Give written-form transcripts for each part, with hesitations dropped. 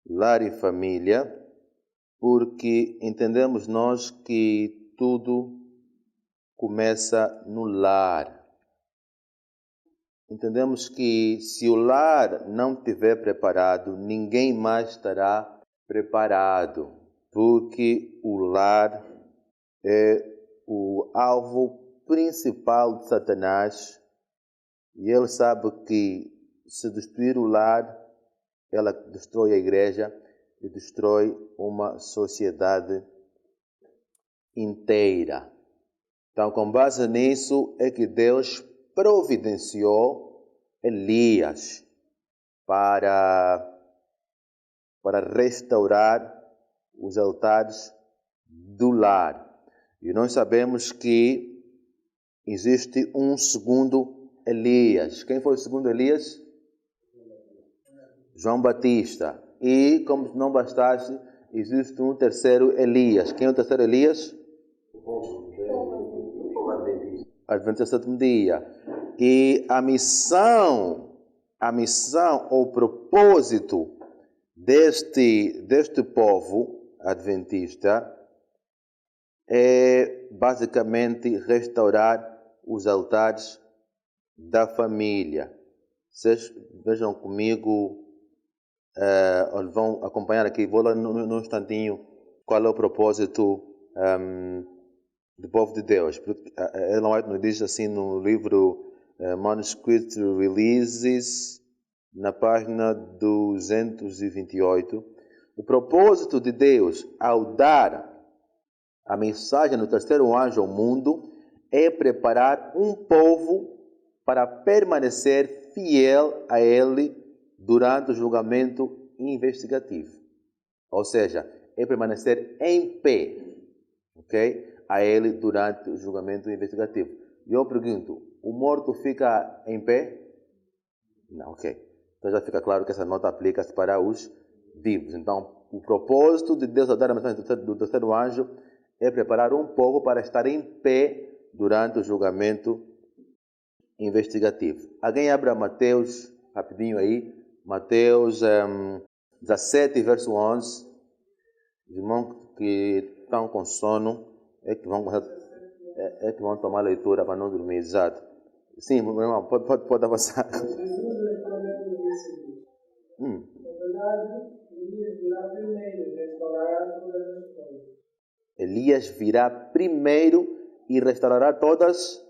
lar e família, porque entendemos nós que tudo começa no lar. Entendemos que se o lar não estiver preparado, ninguém mais estará preparado, porque o lar é o alvo principal de Satanás e ele sabe que se destruir o lar, ela destrói a igreja e destrói uma sociedade inteira. Então, com base nisso, é que Deus providenciou Elias para restaurar os altares do lar. E nós sabemos que existe um segundo Elias. Quem foi o segundo Elias? João Batista. E, como não bastasse, existe um terceiro Elias. Quem é o terceiro Elias? Adventista sétimo dia. E a missão, ou propósito deste povo adventista é basicamente restaurar os altares da família. Vocês vejam comigo, vão acompanhar aqui, vou lá num instantinho, qual é o propósito do povo de Deus. Ellen White nos diz assim no livro Manuscript Releases, na página 228, o propósito de Deus ao dar a mensagem do terceiro anjo ao mundo é preparar um povo para permanecer fiel a ele durante o julgamento investigativo. Ou seja, é permanecer em pé, ok? A ele durante o julgamento investigativo. E eu pergunto, o morto fica em pé? Não, ok. Então já fica claro que essa nota aplica-se para os vivos. Então, o propósito de Deus ao dar a mensagem do terceiro anjo é preparar um povo para estar em pé durante o julgamento investigativo. Alguém abra Mateus, rapidinho aí, Mateus 17, verso 11. Os irmãos que estão com sono é que vão tomar leitura para não dormir, exato. Sim, meu irmão, pode avançar. Elias virá primeiro e restaurará todas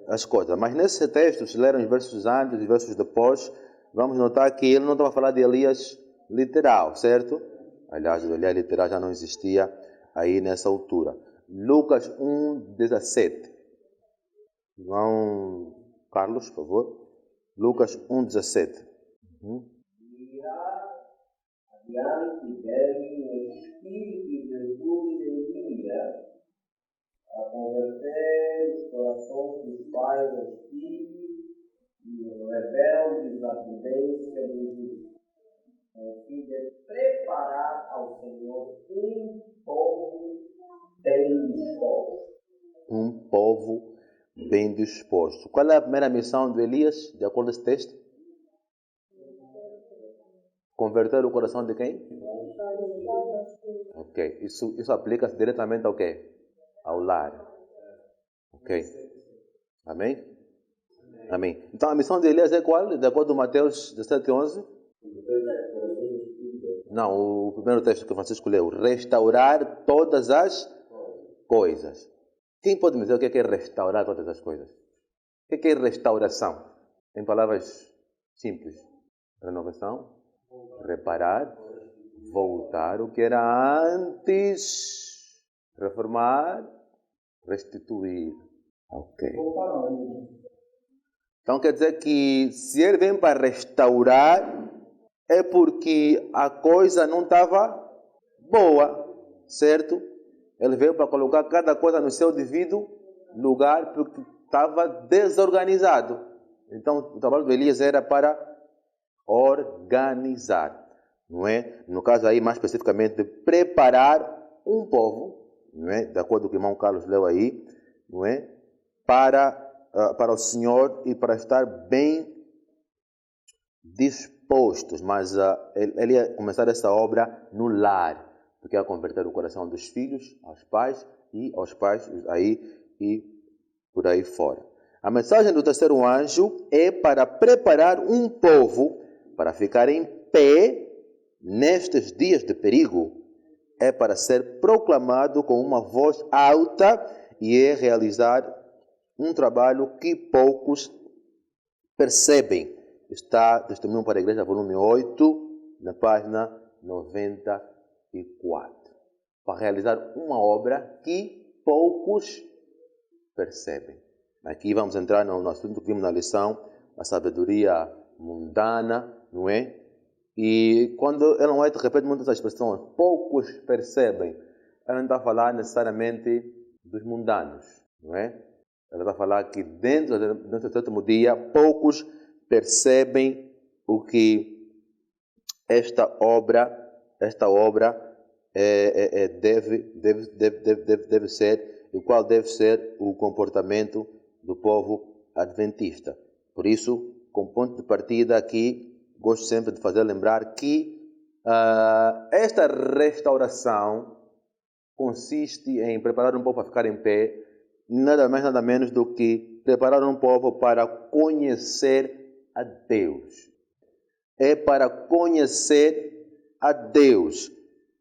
as coisas. Mas nesse texto, se lerem os versos antes e versos depois, vamos notar que ele não estava a falar de Elias literal, certo? Aliás, o Elias literal já não existia aí nessa altura. Lucas 1:17. João Carlos, por favor. Lucas 1:17. Virá adiante dele o Espírito e virtude de Elias a converter os corações dos pais aos filhos e os rebeldes à prudência dos justos, com o fim de preparar ao Senhor um povo bem disposto. Um povo bem disposto. Qual é a primeira missão de Elias, de acordo com esse texto? Converter o coração de quem? Ok. Isso aplica-se diretamente ao quê? Ao lar. Ok. Amém? Amém. Então a missão de Elias é qual? De acordo com Mateus 17:11? Não, o primeiro texto que Francisco leu. Restaurar todas as coisas. Quem pode me dizer o que é restaurar todas as coisas? O que é restauração? Em palavras simples. Renovação, reparar, voltar o que era antes, reformar, restituir. Ok. Então quer dizer que se ele vem para restaurar, é porque a coisa não estava boa, certo? Ele veio para colocar cada coisa no seu devido lugar, porque estava desorganizado. Então o trabalho de Elias era para organizar, não é? No caso aí, mais especificamente, preparar um povo, não é? De acordo com o que o irmão Carlos leu aí, não é? Para o Senhor e para estar bem disposto impostos, mas ele ia começar essa obra no lar, porque ia converter o coração dos filhos aos pais e aos pais aí e por aí fora. A mensagem do terceiro anjo é para preparar um povo para ficar em pé nestes dias de perigo. É para ser proclamado com uma voz alta e é realizar um trabalho que poucos percebem. Está Testemunho para a Igreja, volume 8, na página 94. Para realizar uma obra que poucos percebem. Aqui vamos entrar no assunto que vimos na lição, a sabedoria mundana, não é? E quando Ellen White repete muitas expressões, poucos percebem, ela não está a falar necessariamente dos mundanos, não é? Ela está a falar que dentro do sétimo dia, poucos percebem o que esta obra deve ser, e qual deve ser o comportamento do povo adventista. Por isso, como ponto de partida aqui, gosto sempre de fazer lembrar que esta restauração consiste em preparar um povo para ficar em pé, nada mais nada menos do que preparar um povo para conhecer a Deus. É para conhecer a Deus.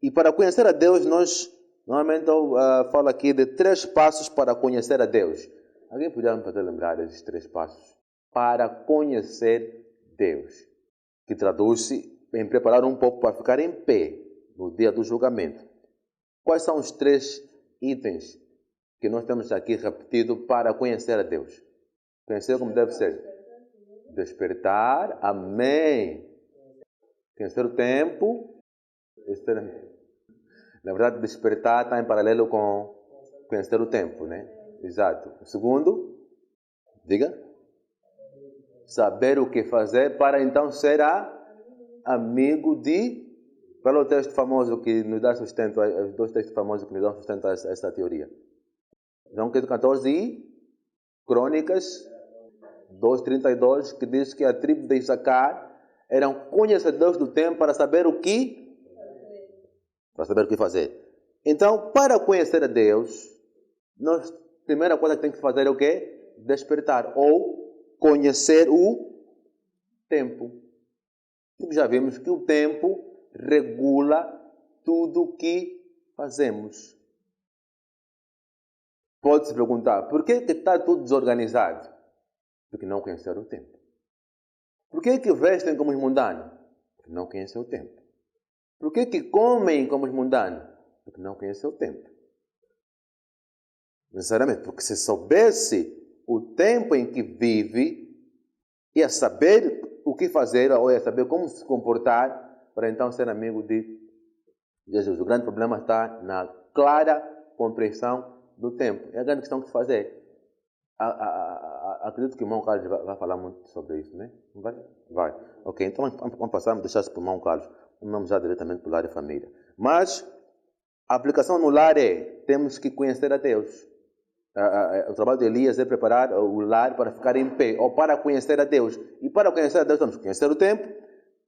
E para conhecer a Deus, nós normalmente falo aqui de 3 passos para conhecer a Deus. Alguém poderia me fazer lembrar desses 3 passos? Para conhecer Deus, que traduz-se em preparar um povo para ficar em pé no dia do julgamento. Quais são os 3 itens que nós temos aqui repetido para conhecer a Deus? Conhecer como deve ser. Despertar, amém. Conhecer o tempo. Na verdade, despertar está em paralelo com conhecer o tempo, né? Exato. O segundo, diga. Saber o que fazer para então ser amigo de... Qual é o texto famoso que nos dá sustento, os 2 textos famosos que nos dão sustento a essa teoria? João 14 e Crônicas 2:32, que diz que a tribo de Issacar eram conhecedores do tempo para saber o que fazer. Então, para conhecer a Deus, a primeira coisa que tem que fazer é o quê? Despertar ou conhecer o tempo. Porque já vimos que o tempo regula tudo o que fazemos. Pode-se perguntar, por que está tudo desorganizado? Porque não conheceram o tempo. Por que vestem como os mundanos? Porque não conhecem o tempo. Por que comem como os mundanos? Porque não conhecem o tempo. Necessariamente, porque se soubesse o tempo em que vive, ia saber o que fazer, ou ia saber como se comportar, para então ser amigo de Jesus. O grande problema está na clara compreensão do tempo. É a grande questão que se fazer. Acredito que o irmão Carlos vai falar muito sobre isso, né? Vai? Vai. Ok, então vamos passar, deixar isso para o irmão Carlos. Vamos já diretamente para o lar e família. Mas a aplicação no lar temos que conhecer a Deus. O trabalho de Elias é preparar o lar para ficar em pé, ou para conhecer a Deus. E para conhecer a Deus temos que conhecer o tempo,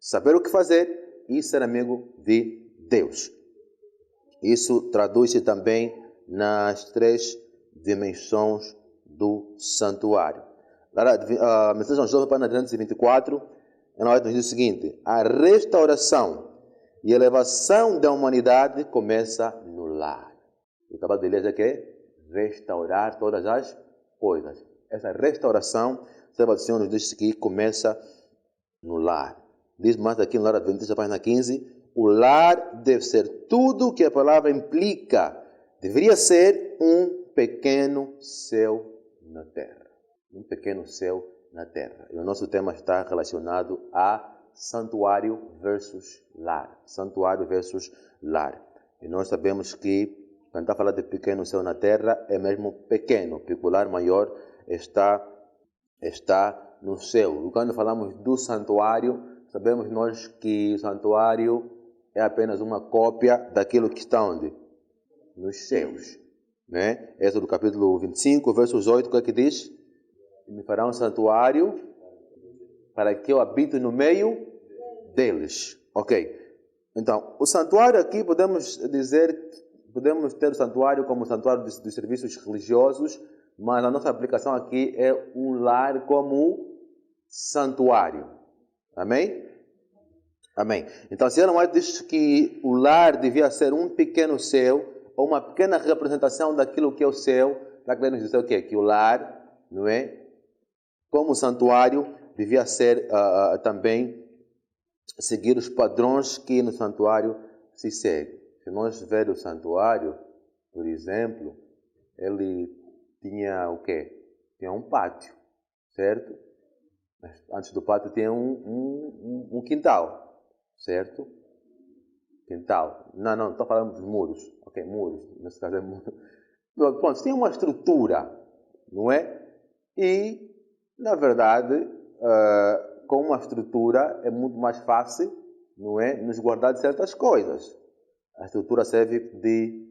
saber o que fazer e ser amigo de Deus. Isso traduz-se também nas 3 dimensões do santuário. A mensagem de João, página 324, nos diz o seguinte: a restauração e elevação da humanidade começa no lar. O trabalho de Elias é que restaurar todas as coisas. Essa restauração, o Senhor nos diz que começa no lar. Diz mais aqui no Lar Adventista, página 15, o lar deve ser tudo o que a palavra implica. Deveria ser um pequeno céu na terra. Um pequeno céu na terra. E o nosso tema está relacionado a santuário versus lar. Santuário versus lar. E nós sabemos que quando está falando de pequeno céu na terra, é mesmo pequeno, porque o lar maior está no céu. E quando falamos do santuário, sabemos nós que o santuário é apenas uma cópia daquilo que está onde? Nos céus. Né? Êxodo capítulo 25, versos 8, o que é que diz? Me fará um santuário para que eu habite no meio deles. Ok. Então, o santuário aqui podemos ter o santuário como o santuário dos serviços religiosos, mas a nossa aplicação aqui é o lar como santuário. Amém? Amém. Então, se Ellen White diz que o lar devia ser um pequeno céu, ou uma pequena representação daquilo que é o céu, está querendo dizer o quê? Que o lar, não é? Como santuário, devia ser também seguir os padrões que no santuário se segue. Se nós ver o santuário, por exemplo, ele tinha o quê? Tinha um pátio, certo? Antes do pátio tinha um quintal, certo? Quintal. Não, estou falando dos muros. Ok, muros. Nesse caso é muro. Pronto, tinha uma estrutura, não é? E, na verdade, com uma estrutura é muito mais fácil, não é? Nos guardar de certas coisas. A estrutura serve de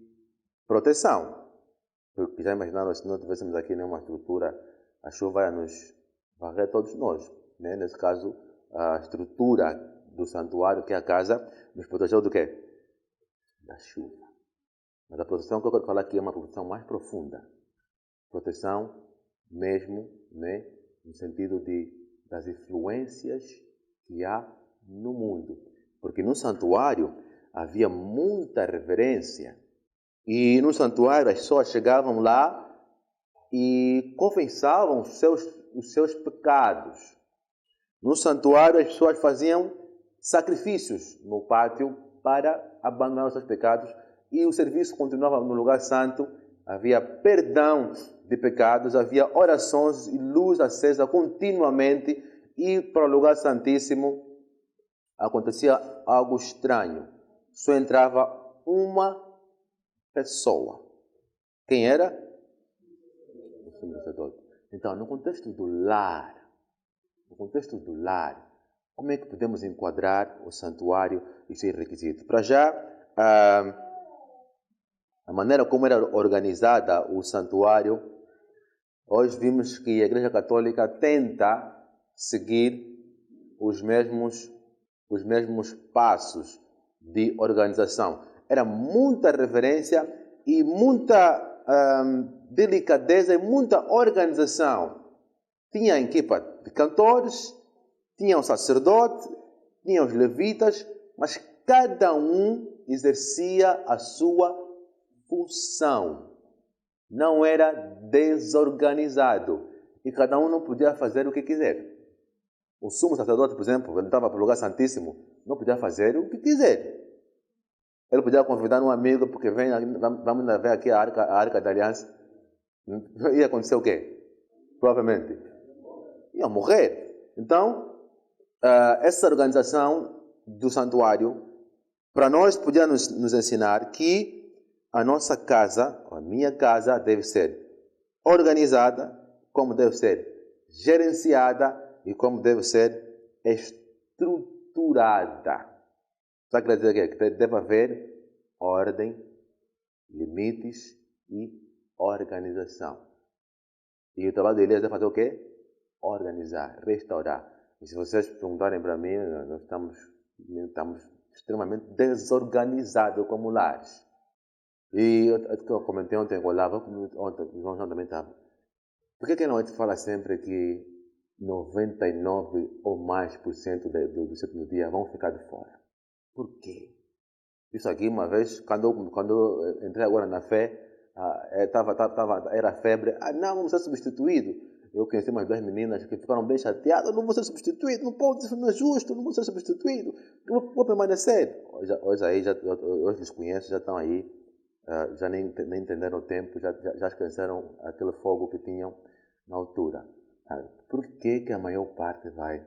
proteção. Porque já imaginaram, se não tivéssemos aqui nenhuma estrutura, a chuva ia nos varrer todos nós. Né? Nesse caso, a estrutura do santuário, que é a casa, nos protegeu do quê? Da chuva. Mas a proteção que eu quero falar aqui é uma proteção mais profunda. Proteção mesmo, né? No sentido das influências que há no mundo. Porque no santuário havia muita reverência. E no santuário as pessoas chegavam lá e confessavam os seus pecados. No santuário as pessoas faziam sacrifícios no pátio para abandonar os seus pecados e o serviço continuava no lugar santo. Havia perdão de pecados, havia orações e luz acesa continuamente e para o lugar santíssimo acontecia algo estranho. Só entrava uma pessoa. Quem era? O sumo sacerdote. Então, no contexto do lar, como é que podemos enquadrar o santuário e os seus requisitos? Para já, a maneira como era organizada o santuário, hoje vimos que a Igreja Católica tenta seguir os mesmos passos de organização. Era muita reverência e muita delicadeza e muita organização. Tinha a equipa de cantores, tinha o sacerdote, tinha os levitas, mas cada um exercia a sua função. Não era desorganizado. E cada um não podia fazer o que quiser. O sumo sacerdote, por exemplo, ele estava para o lugar santíssimo, não podia fazer o que quiser. Ele podia convidar um amigo, porque vamos ver aqui a arca da aliança. Ia acontecer o quê? Provavelmente ia morrer. Então, essa organização do santuário, para nós, podia nos ensinar que a nossa casa, a minha casa, deve ser organizada, como deve ser gerenciada e como deve ser estruturada. Só quer dizer que deve haver ordem, limites e organização. E o trabalho de Elias é fazer o quê? Organizar, restaurar. E se vocês perguntarem para mim, nós estamos extremamente desorganizados como lares. E eu comentei ontem com o Olavo, ontem o João também estava. Por que não fala sempre que 99 ou mais por cento do sétimo dia vão ficar de fora? Por quê? Isso aqui, uma vez, quando eu entrei agora na fé, era febre. Não, vamos ser substituídos. Eu conheci umas 2 meninas que ficaram bem chateadas. Não vou ser substituído, não pode, isso não é justo, não vou ser substituído. Eu vou permanecer. Hoje os conheço, já estão aí, já nem entenderam o tempo, já esqueceram aquele fogo que tinham na altura. Por que a maior parte vai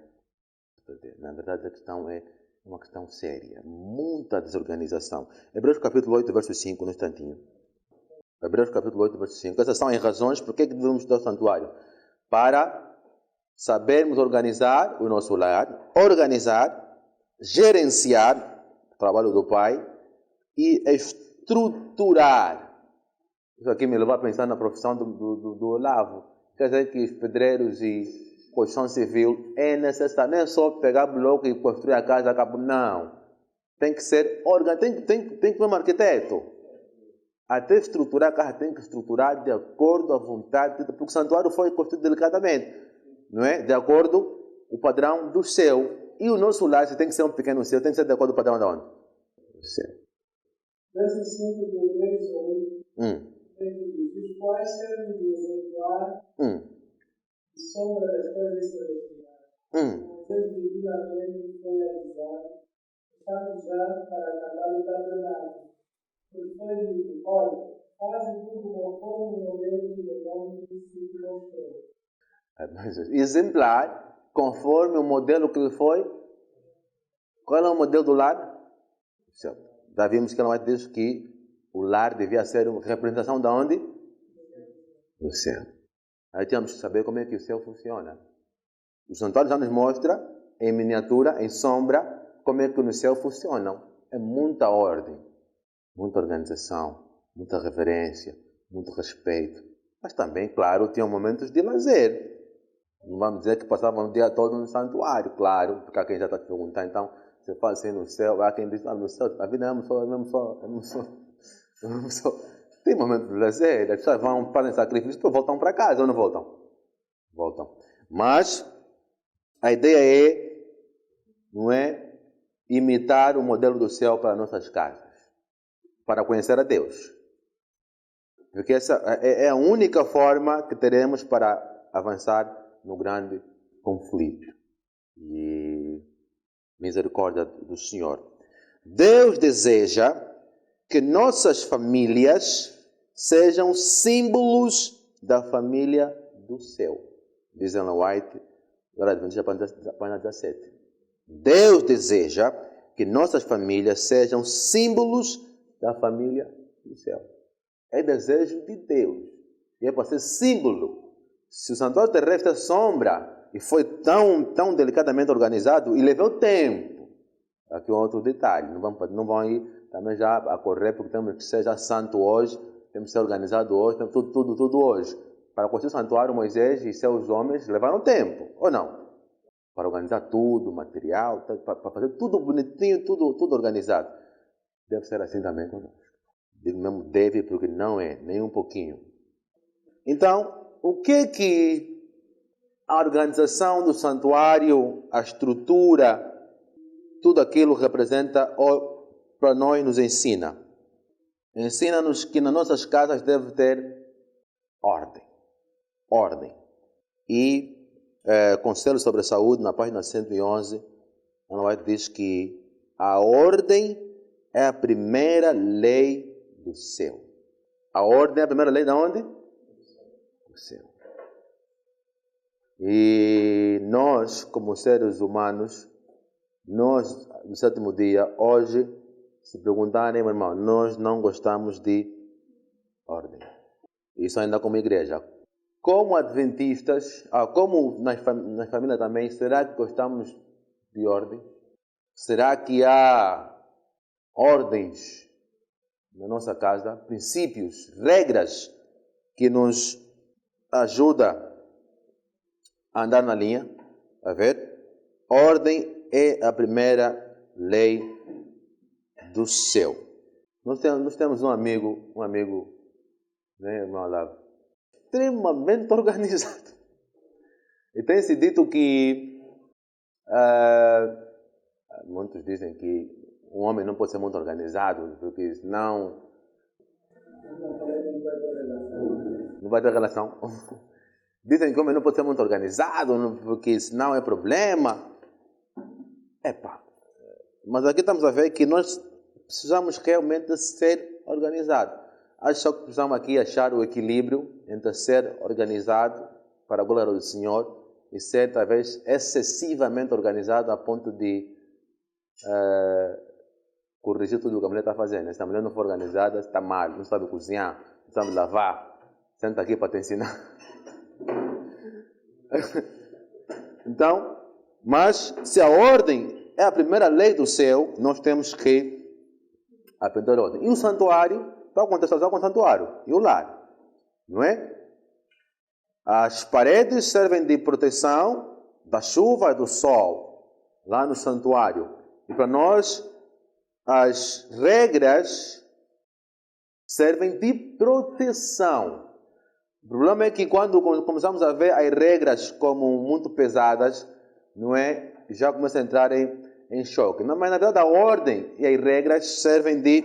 perder? Na verdade, a questão é uma questão séria, muita desorganização. Hebreus capítulo 8, verso 5, no instantinho. Hebreus capítulo 8, verso 5. Essas são as razões por que devemos estudar o santuário. Para sabermos organizar o nosso lar, gerenciar o trabalho do Pai e estruturar. Isso aqui me levou a pensar na profissão do Olavo. Quer dizer que os pedreiros e construção civil é necessário. Não é só pegar bloco e construir a casa, acabou. Não. Tem que ser tem que ter um arquiteto. Até estruturar a casa tem que estruturar de acordo à vontade, porque o santuário foi construído delicadamente, não é? De acordo com o padrão do céu. E o nosso lar, se tem que ser um pequeno céu, tem que ser de acordo com o padrão de onde? Do céu. Versos 5 de Hebreus 8, os quais servem de exemplar e sombra das coisas celestiais. Deus divinamente foi avisado, estando já para acabar o tabernáculo. Porque foi dito, olha, fazem tudo conforme o modelo que o homem se mostrou. Exemplar, conforme o modelo que ele foi. Qual é o modelo do lar? Já vimos que ela diz que o lar devia ser uma representação de onde? Do céu. Aí temos que saber como é que o céu funciona. O santuário já nos mostra, em miniatura, em sombra, como é que no céu funcionam. É muita ordem, muita organização, muita reverência, muito respeito. Mas também, claro, tinham momentos de lazer. Não vamos dizer que passavam o dia todo no santuário, claro, porque há quem já está te perguntando, então, você fala assim no céu, há quem diz, no céu, a vida é só. Tem momentos de lazer, as pessoas vão, fazem sacrifício, depois voltam para casa ou não voltam? Voltam. Mas, a ideia é, não é, imitar o modelo do céu para nossas casas, para conhecer a Deus. Porque essa é a única forma que teremos para avançar no grande conflito. E misericórdia do Senhor. Deus deseja que nossas famílias sejam símbolos da família do céu. Diz Ellen White, página 17. Deus deseja que nossas famílias sejam símbolos da família do céu. É desejo de Deus. E é para ser símbolo. Se o santuário terrestre é sombra e foi tão delicadamente organizado e levou tempo. Aqui um outro detalhe. Não vão ir também já a correr porque temos que ser já santo hoje. Temos que ser organizado hoje. Temos tudo hoje. Para construir o santuário, Moisés e seus homens levaram tempo. Ou não? Para organizar tudo, material, para fazer tudo bonitinho, tudo organizado. Deve ser assim também conosco. Digo mesmo deve porque não é, nem um pouquinho. Então, o que a organização do santuário, a estrutura, tudo aquilo representa para nós nos ensina? Ensina-nos que nas nossas casas deve ter ordem. Ordem. E Conselho sobre a Saúde, na página 111, Ellen White diz que a ordem é a primeira lei do céu. A ordem é a primeira lei de onde? Do céu. E nós, como seres humanos, nós, no sétimo dia, hoje, se perguntarem, meu irmão, nós não gostamos de ordem. Isso ainda como igreja. Como adventistas, como nas famílias também, será que gostamos de ordem? Será que há ordens na nossa casa, princípios, regras que nos ajudam a andar na linha? A ver? Ordem é a primeira lei do céu. Nós temos um amigo, né, irmão Olavo, extremamente organizado. E tem-se dito que muitos dizem que um homem não pode ser muito organizado, porque senão não vai ter relação. Dizem que o homem não pode ser muito organizado, porque senão é problema. Mas aqui estamos a ver que nós precisamos realmente ser organizados. Acho só que precisamos aqui achar o equilíbrio entre ser organizado para a glória do Senhor e ser, talvez, excessivamente organizado a ponto de corrigir tudo o que a mulher está fazendo. Se a mulher não for organizada, está mal, não sabe cozinhar, não sabe lavar, senta aqui para te ensinar. Então, mas se a ordem é a primeira lei do céu, nós temos que aprender a ordem. E o santuário, para contextualizar com o santuário, e o lar, não é? As paredes servem de proteção da chuva e do sol, lá no santuário. E para nós, as regras servem de proteção. O problema é que quando começamos a ver as regras como muito pesadas, não é? Já começa a entrar em choque. Não, mas na verdade a ordem e as regras servem de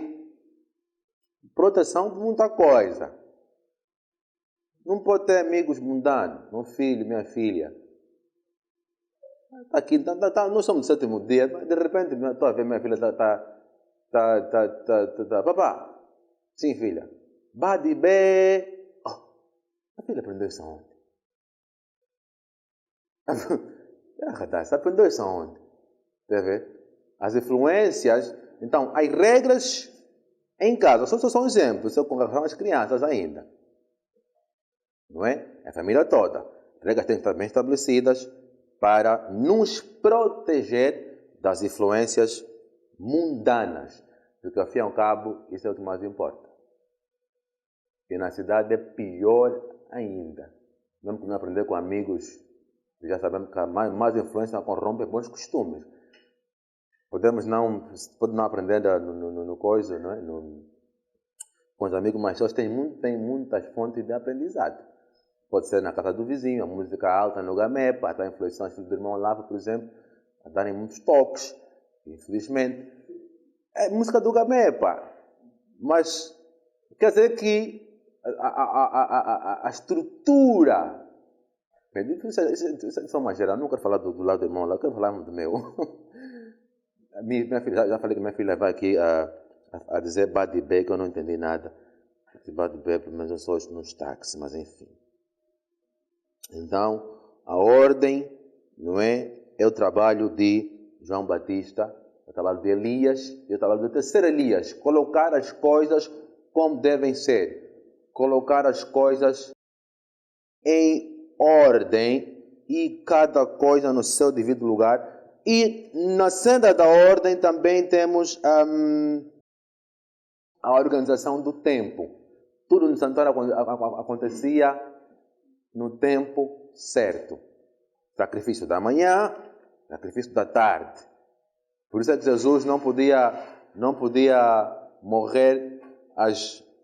proteção de muita coisa. Não pode ter amigos mundanos, meu filho, minha filha. Aqui, nós somos no sétimo dia, mas de repente estou a ver minha filha papá, sim filha, bade bem. A filha aprendeu isso aonde? Você aprendeu isso aonde? Quer ver? As influências, então, as regras em casa, só um exemplo, com relação às crianças ainda. Não é? A família toda. As regras têm que estar bem estabelecidas para nos proteger das influências mundanas. Porque, ao fim e ao cabo, isso é o que mais importa. E na cidade é pior ainda. Mesmo que não aprender com amigos, já sabemos que mais influência corrompe bons costumes. Pode não aprender no coisa, não é? Com os amigos, mas eles têm muitas fontes de aprendizado. Pode ser na casa do vizinho, a música alta no gamepa, até influenciar os filhos do irmão Lava, por exemplo, a darem muitos toques, infelizmente. É música do gamepa, mas quer dizer que a estrutura, isso é só uma geral, não quero falar do lado do irmão Lava, quero falar do meu. Minha filha, já falei que minha filha vai aqui a dizer bad bag, que eu não entendi nada. Bad bag, pelo menos eu sou nos táxis, mas enfim. Então, a ordem, não é? É o trabalho de João Batista, é o trabalho de Elias, é o trabalho do terceiro Elias. Colocar as coisas como devem ser. Colocar as coisas em ordem e cada coisa no seu devido lugar. E na senda da ordem também temos a organização do tempo. Tudo no santuário acontecia no tempo certo. Sacrifício da manhã, sacrifício da tarde. Por isso é que Jesus não podia morrer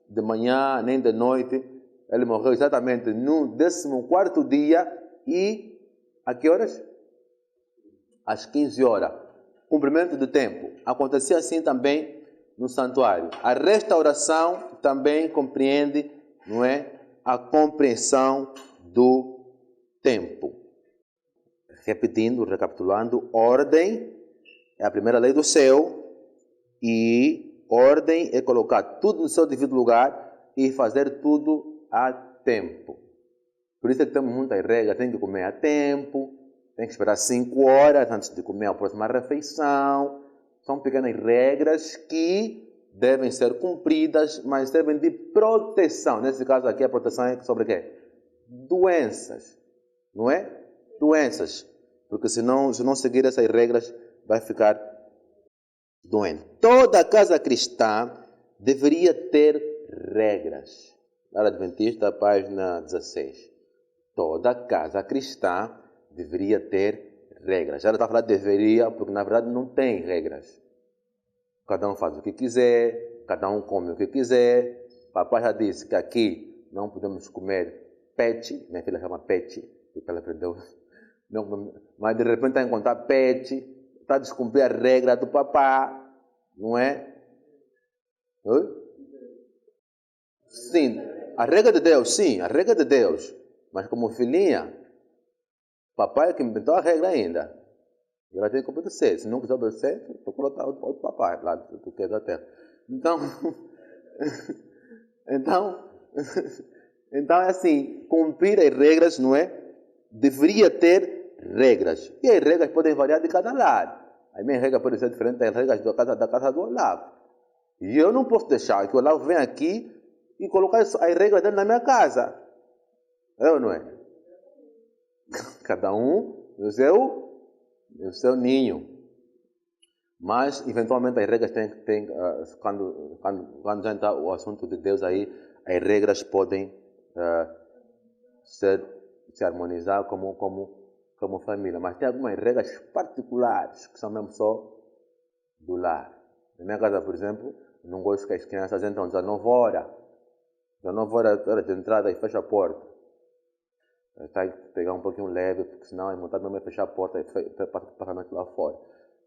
de manhã nem de noite. Ele morreu exatamente no 14º dia e a que horas? Às 15 horas. Cumprimento do tempo. Acontecia assim também no santuário. A restauração também compreende, não é, a compreensão do tempo. Repetindo, recapitulando, ordem é a primeira lei do céu e ordem é colocar tudo no seu devido lugar e fazer tudo a tempo. Por isso é que temos muitas regras, tem que comer a tempo, tem que esperar 5 horas antes de comer a próxima refeição. São pequenas regras que devem ser cumpridas, mas servem de proteção. Nesse caso aqui, a proteção é sobre o quê? Doenças, não é? Doenças. Porque se não seguir essas regras, vai ficar doente. Toda casa cristã deveria ter regras. Lara Adventista, página 16. Toda casa cristã deveria ter regras. Já está falando deveria, porque na verdade não tem regras. Cada um faz o que quiser, cada um come o que quiser. Papai já disse que aqui não podemos comer peixe. Minha filha chama peixe, porque ela aprendeu. Não, mas de repente está a encontrar peixe, está a descumprir a regra do papá, não é? Sim, a regra de Deus, sim, a regra de Deus. Mas como filhinha, papai é que inventou a regra ainda. E ela tem que obedecer. Se não quiser obedecer, procura outro papai lá do que é da terra. Então, então é assim, cumprir as regras, não é? Deveria ter regras. E as regras podem variar de cada lado. A minha regra pode ser diferente das regras da casa do Olavo. E eu não posso deixar que o Olavo venha aqui e colocar as regras dele na minha casa. É ou não é? Cada um no seu ninho. Mas, eventualmente, as regras têm quando já está o assunto de Deus aí, as regras podem ser se harmonizar como família. Mas tem algumas regras particulares que são mesmo só do lar. Na minha casa, por exemplo, não gosto que as crianças entram às 19 horas. 19 horas de entrada e fecha a porta. Está que pegar um pouquinho leve, porque senão é vontade mesmo é fechar a porta e passar a noite lá fora.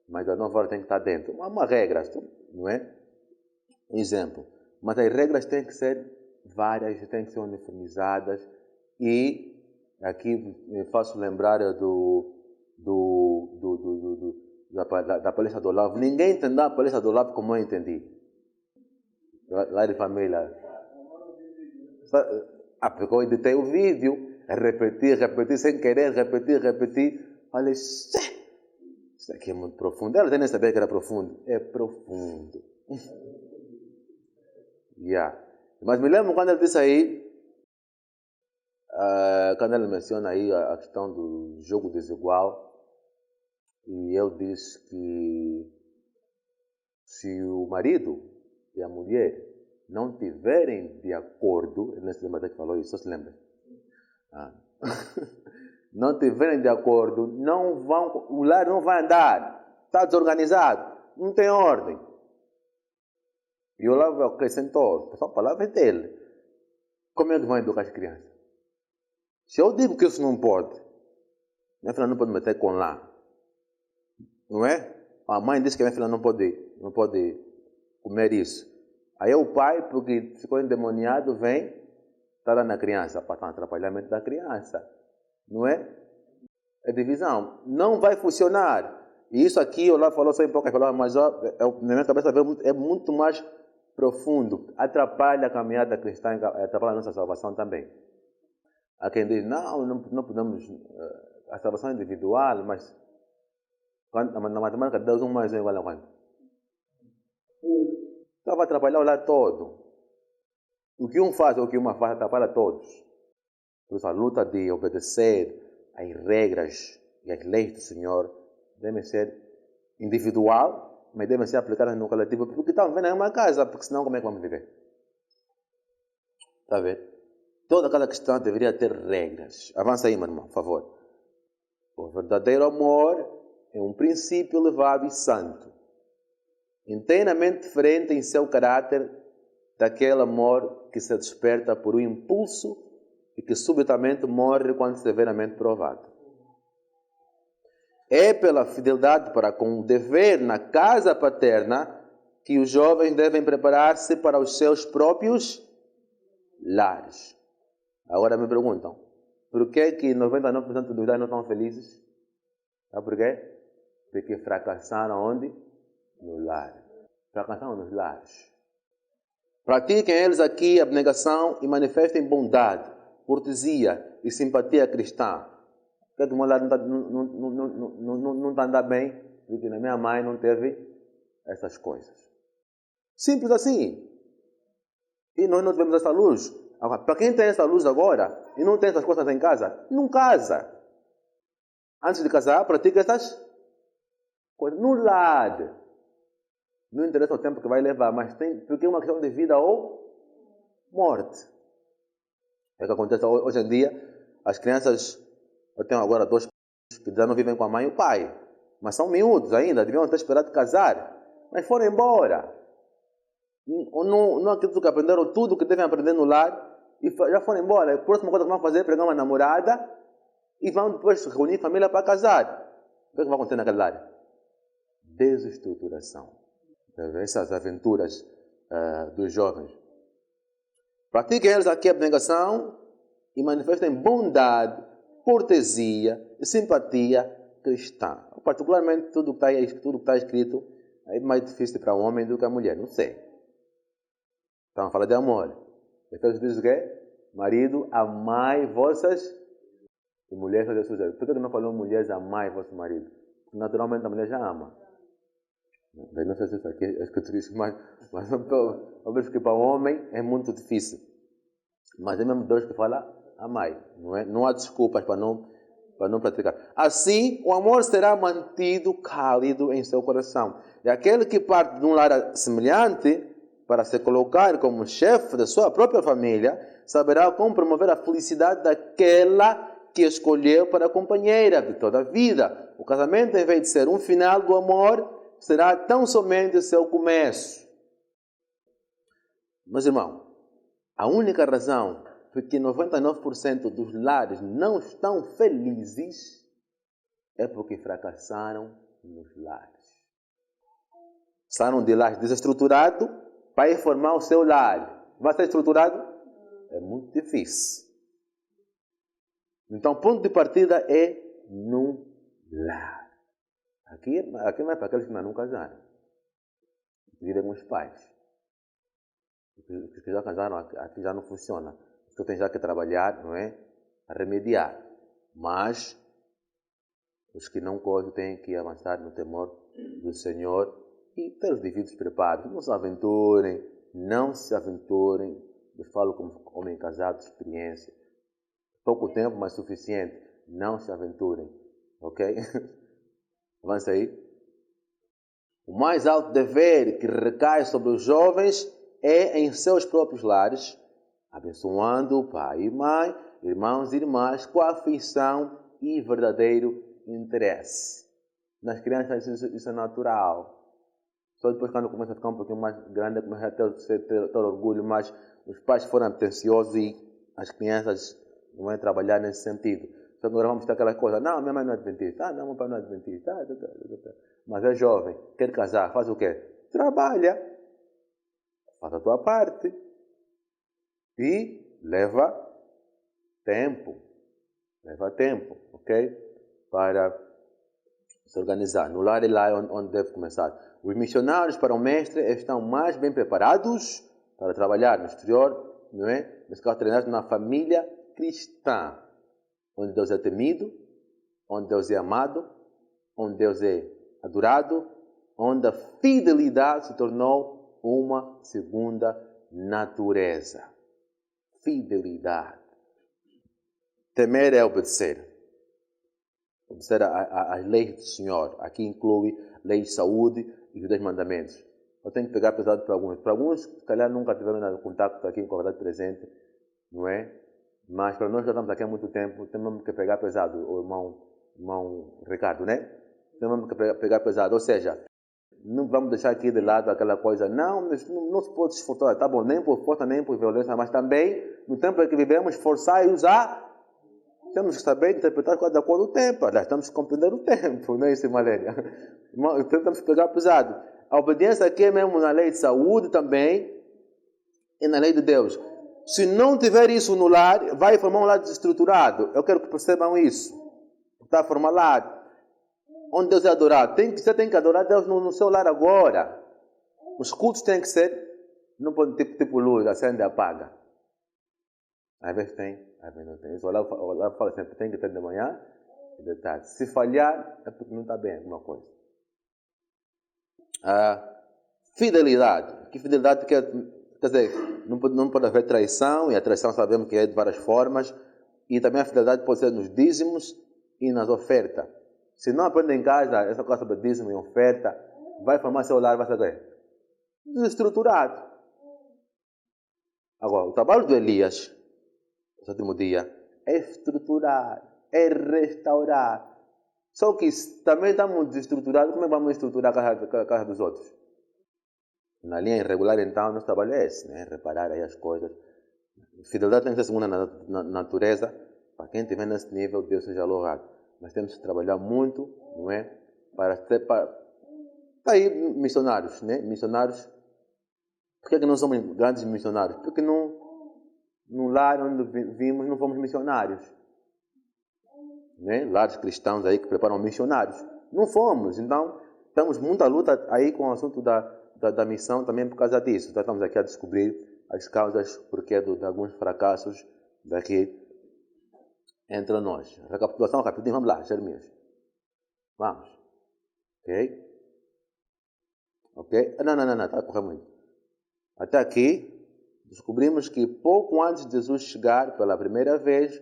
Mas às 9 horas tem que estar dentro. Há uma regra, não é? Um exemplo. Mas as regras têm que ser várias, têm que ser uniformizadas. E aqui me faço lembrar da palestra do Olavo. Ninguém entendeu a palestra do Olavo como eu entendi. Lá de família. Porque eu editei o vídeo. Repetir sem querer, repetir. Falei, isso aqui é muito profundo. Ela nem sabia que era profundo. É profundo. Yeah. Mas me lembro quando ele disse aí, quando ele menciona aí a questão do jogo desigual, e ele diz que se o marido e a mulher não tiverem de acordo, ele não se lembra que falou isso, só se lembra. Não tiverem de acordo, o lar não vai andar, está desorganizado, não tem ordem. E o Olavo acrescentou, a palavra é dele. Como é que vão educar as crianças? Se eu digo que isso não pode, minha filha não pode meter com lá, não é? A mãe disse que minha filha não pode comer isso. Aí o pai, porque ficou endemoniado, vem, está dando a criança, para o atrapalhamento da criança. Não é? É divisão. Não vai funcionar. E isso aqui, o Olavo falou só em poucas palavras, mas na minha cabeça é muito mais profundo. Atrapalha a caminhada cristã, atrapalha a nossa salvação também. Há quem diz, não podemos, a salvação é individual, mas na matemática, Deus 1 mais 1 igual a quanto? Então vai atrapalhar o lar todo. O que um faz ou o que uma faz atrapalha todos. Por isso a luta de obedecer às regras e às leis do Senhor deve ser individual, mas deve ser aplicada no coletivo, porque estamos vendo em uma casa, porque senão como é que vamos viver? Está a ver? Toda cada questão deveria ter regras. Avança aí, meu irmão, por favor. O verdadeiro amor é um princípio elevado e santo, inteiramente diferente em seu caráter daquele amor que se desperta por um impulso e que subitamente morre quando severamente provado. É pela fidelidade para com o dever na casa paterna que os jovens devem preparar-se para os seus próprios lares. Agora me perguntam, por que 99% dos lares não estão felizes? Sabe por quê? Porque fracassaram onde? No lar. Fracassaram nos lares. Pratiquem eles aqui a abnegação e manifestem bondade, cortesia e simpatia cristã. Porque do meu lado não está andando bem, porque na minha mãe não teve essas coisas. Simples assim. E nós não tivemos essa luz. Agora, para quem tem essa luz agora e não tem essas coisas em casa, não casa. Antes de casar, pratica essas coisas no lar. Não interessa o tempo que vai levar, mas porque é uma questão de vida ou morte. É o que acontece hoje em dia. As crianças, eu tenho agora 2 que já não vivem com a mãe e o pai, mas são miúdos ainda, deviam ter esperado casar, mas foram embora. Não acredito que aprenderam tudo que devem aprender no lar e já foram embora. A próxima coisa que vão fazer é pegar uma namorada e vão depois reunir família para casar. O que vai acontecer naquele lar? Desestruturação. Essas aventuras dos jovens. Pratiquem eles aqui a abnegação e manifestem bondade, cortesia e simpatia cristã. Particularmente tudo que está escrito é mais difícil para o homem do que a mulher. Não sei. Então, a fala de amor. Efésios diz o quê? Marido, amai vossas e mulheres fazer suas. Por que não falou mulheres, amai vosso marido? Porque naturalmente a mulher já ama. Não sei se isso aqui é escrito, mas eu vejo que para o homem é muito difícil. Mas é mesmo Deus que fala amai. Não há desculpas para não praticar. Assim, o amor será mantido cálido em seu coração. E aquele que parte de um lar semelhante, para se colocar como chefe da sua própria família, saberá como promover a felicidade daquela que escolheu para a companheira de toda a vida. O casamento, em vez de ser um final do amor, será tão somente seu começo. Meus irmãos, a única razão por que 99% dos lares não estão felizes é porque fracassaram nos lares. Saíram de lares desestruturados para formar o seu lar. Vai ser estruturado? É muito difícil. Então, o ponto de partida é no lar. Aqui não é para aqueles que não casaram. Vivem com os pais. Os que já casaram, aqui já não funciona. Tu tens já que trabalhar, não é? A remediar. Mas os que não gostam têm que avançar no temor do Senhor e ter os devidos preparos. Não se aventurem. Eu falo como homem casado de experiência. Pouco tempo, mas suficiente. Não se aventurem. Ok? Avança aí. O mais alto dever que recai sobre os jovens é em seus próprios lares, abençoando o pai e mãe, irmãos e irmãs, com afeição e verdadeiro interesse. Nas crianças isso é natural. Só depois, quando começa a ficar um pouquinho mais grande, começa a ter orgulho, mas os pais foram atenciosos e as crianças não vão trabalhar nesse sentido. Só que agora vamos ter aquela coisa, não, minha mãe não é adventista, não, meu pai não é adventista, mas é jovem, quer casar, faz o quê? Trabalha, faz a tua parte e leva tempo, ok? Para se organizar. No lar é lá onde deve começar. Os missionários para o mestre estão mais bem preparados para trabalhar no exterior, não é? Nesse caso, treinados na família cristã, onde Deus é temido, onde Deus é amado, onde Deus é adorado, onde a fidelidade se tornou uma segunda natureza. Fidelidade. Temer é obedecer. Obedecer às leis do Senhor. Aqui inclui leis de saúde e os 10 mandamentos. Eu tenho que pegar pesado para alguns. Para alguns, se calhar nunca tiveram contato aqui com a verdade presente, não é? Mas para nós que estamos aqui há muito tempo, temos que pegar pesado, o irmão Ricardo, né? Temos que pegar pesado. Ou seja, não vamos deixar aqui de lado aquela coisa, não se pode esforçar, tá bom, nem por força, nem por violência, mas também, no tempo em que vivemos, forçar e usar. Temos que saber interpretar de acordo com o tempo. Aliás, temos que compreender o tempo, não é isso, Maléria? Então, temos que pegar pesado. A obediência aqui é mesmo na lei de saúde também e na lei de Deus. Se não tiver isso no lar, vai formar um lar desestruturado. Eu quero que percebam isso. Está a formar lar. Onde Deus é adorado. Você tem que adorar Deus no seu lar agora. Os cultos têm que ser, não pode ter tipo luz, acende e apaga. Às vezes tem, às vezes não tem. Isso lá fala sempre, tem que ter de manhã e de tarde. Se falhar, é porque não está bem alguma coisa. Fidelidade. Que fidelidade quer dizer, não pode haver traição, e a traição sabemos que é de várias formas, e também a fidelidade pode ser nos dízimos e nas ofertas. Se não aprende em casa essa coisa sobre dízimo e oferta, vai formar seu lar, vai ser desestruturado. Agora, o trabalho de Elias, no último dia, é estruturar, é restaurar. Só que também estamos desestruturados, como é que vamos estruturar a casa dos outros? Na linha irregular, então, nosso trabalho é esse, né? Reparar aí as coisas. Fidelidade tem que ser segunda natureza. Para quem estiver nesse nível, Deus seja louvado. Mas temos que trabalhar muito, não é? Está aí missionários, né? Missionários. Por que não somos grandes missionários? Porque no lar onde vimos não fomos missionários. Né? Lares cristãos aí que preparam missionários. Não fomos. Então, estamos muita luta aí com o assunto da missão também por causa disso. Então, estamos aqui a descobrir as causas porque de alguns fracassos daqui entre nós. Recapitulação rapidinho, vamos lá, Jeremias. Vamos. Ok? Ok? Não, está a correr muito. Até aqui, descobrimos que pouco antes de Jesus chegar pela primeira vez,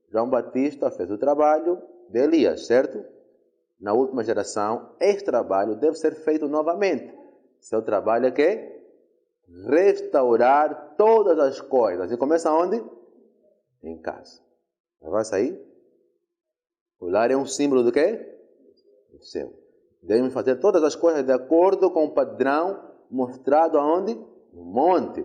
João Batista fez o trabalho de Elias, certo? Na última geração, este trabalho deve ser feito novamente. Seu trabalho é que? Restaurar todas as coisas. E começa onde? Em casa. Avança aí. O lar é um símbolo do quê? Do céu. Devemos fazer todas as coisas de acordo com o padrão mostrado aonde? No monte.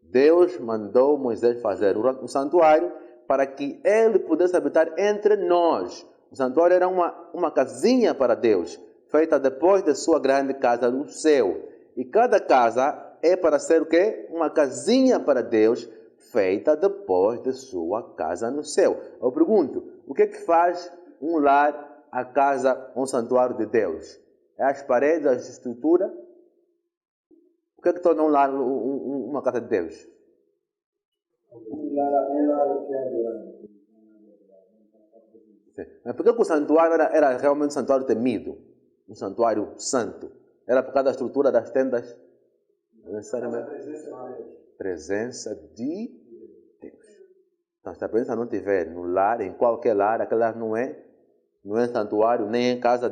Deus mandou Moisés fazer um santuário para que ele pudesse habitar entre nós. O santuário era uma casinha para Deus, feita depois de sua grande casa no céu. E cada casa é para ser o quê? Uma casinha para Deus, feita depois de sua casa no céu. Eu pergunto, o que é que faz um lar, a casa, um santuário de Deus? É as paredes, a estrutura? O que é que torna um lar uma casa de Deus? Mas por que o santuário era realmente um santuário temido? Um santuário santo? Era por causa da estrutura das tendas? Necessariamente. Presença de Deus. Então, se a presença não estiver no lar, em qualquer lar, aquele lar não é santuário, nem é casa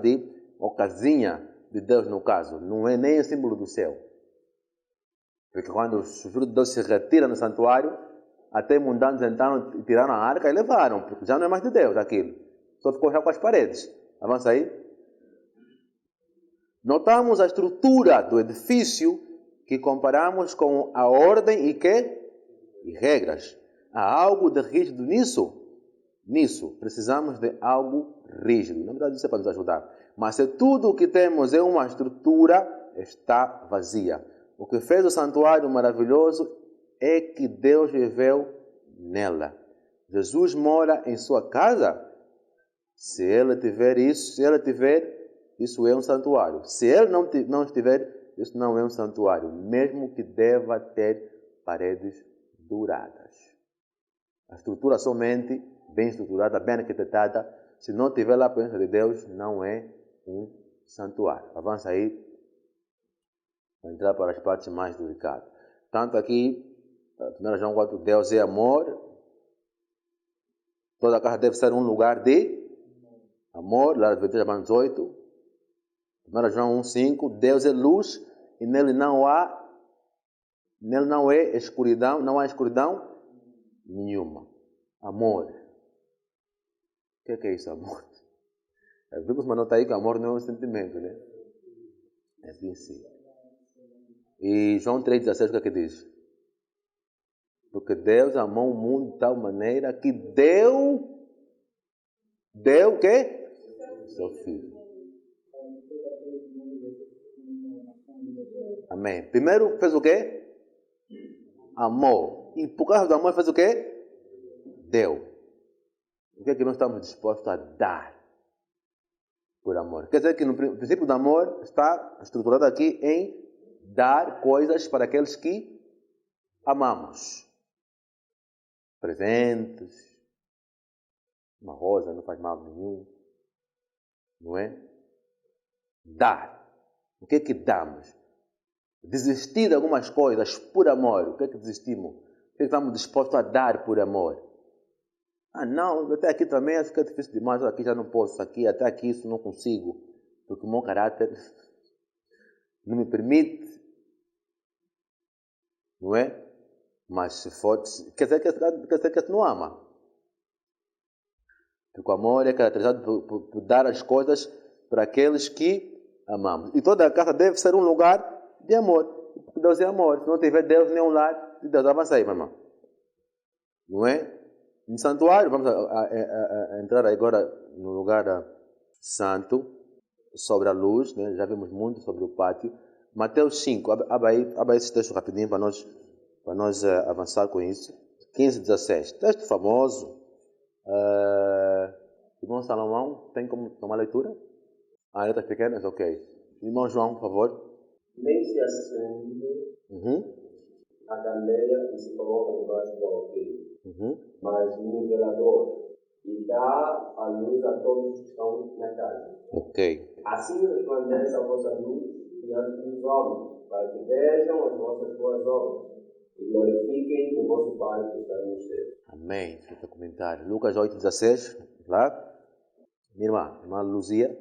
ou casinha de Deus no caso. Não é nem símbolo do céu. Porque quando os filhos de Deus se retiram no santuário, até mundanos entraram e tiraram a arca e levaram, porque já não é mais de Deus aquilo. Só ficou já com as paredes. Avança aí. Notamos a estrutura do edifício que comparamos com a ordem e regras. Há algo de rígido nisso? Nisso, precisamos de algo rígido. Na verdade, isso é para nos ajudar. Mas se tudo o que temos é uma estrutura, está vazia. O que fez o santuário maravilhoso é que Deus viveu nela. Jesus mora em sua casa. Se ele tiver isso, isso é um santuário. Se ele não estiver, isso não é um santuário, mesmo que deva ter paredes douradas. A estrutura somente, bem estruturada, bem arquitetada, se não tiver lá a presença de Deus, não é um santuário. Avança aí, para entrar para as partes mais delicadas. Tanto aqui, 1 João 4, Deus é amor. Toda a casa deve ser um lugar de amor. Lá no 18. 1 João 1,5, Deus é luz e nele não é escuridão, não há escuridão nenhuma. Amor. O que é isso, amor? Vimos uma nota aí que amor não é um sentimento, né? É princípio. E João 3,16, o que é que diz? Porque Deus amou o mundo de tal maneira que deu o quê? Seu Filho. Amém. Primeiro fez o quê? Amor. E por causa do amor fez o quê? Deu. O que é que nós estamos dispostos a dar por amor? Quer dizer que no princípio do amor está estruturado aqui em dar coisas para aqueles que amamos. Presentes. Uma rosa não faz mal nenhum. Não é? Dar. O que é que damos? Desistir de algumas coisas por amor. O que é que desistimos? O que é que estamos dispostos a dar por amor? Ah, não, até aqui também fica difícil demais. Aqui já não posso. Até aqui isso não consigo. Porque o meu caráter não me permite. Não é? Mas se for... Quer dizer que não ama. Porque o amor é caracterizado por dar as coisas para aqueles que amamos. E toda a casa deve ser um lugar de amor. Porque Deus é amor. Se não tiver Deus, nem um lar de Deus. Avança aí, meu irmão. Não é? No santuário, vamos a entrar agora no lugar santo, sobre a luz, né? Já vimos muito sobre o pátio. Mateus 5, abra aí esse texto rapidinho para nós avançar com isso. 15, 16. Texto famoso. Irmão Salomão, tem como tomar leitura? Letras pequenas? Ok. Irmão João, por favor. Nem se acende a candeia e se coloca debaixo do alqueire, mas no nivelador, e dá a luz a todos que estão na casa. Ok. Assim resplandece a vossa luz diante dos homens, para que vejam as vossas boas obras e glorifiquem o vosso Pai que está no céu. Amém. Fica comentário. Lucas 8, 16. Lá. Minha irmã Luzia,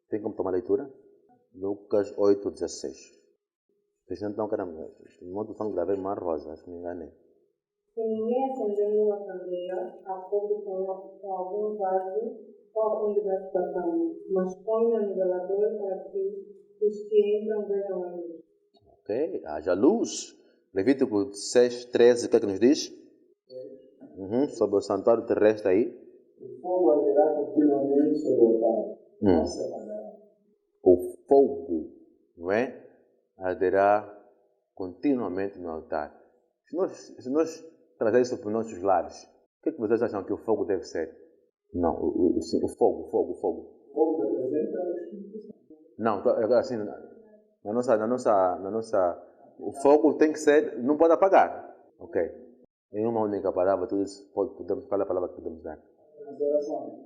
tem como tomar leitura? Lucas 8, 16. Não, caramba, no modo tão grave, mais rosa, acho que me enganei. Se ninguém acender uma candeia, a pouco com algum vaso Foco em libertação, mas põe no nivelador para que os que entram vejam a luz. Ok, haja luz. Levítico 6:13, o que é que nos diz? Sobre o santuário terrestre aí. O fogo arderá continuamente sobre o altar, não se apagará. O fogo, não é? Arderá continuamente no altar. Se nós trazermos isso para os nossos lares, o que é que vocês acham que o fogo deve ser? Não, o fogo. O fogo representa o Espírito Santo. Não, agora assim, o fogo tem que ser, não pode apagar. Ok. Em uma única palavra, tudo isso podemos, qual é a palavra que podemos dar?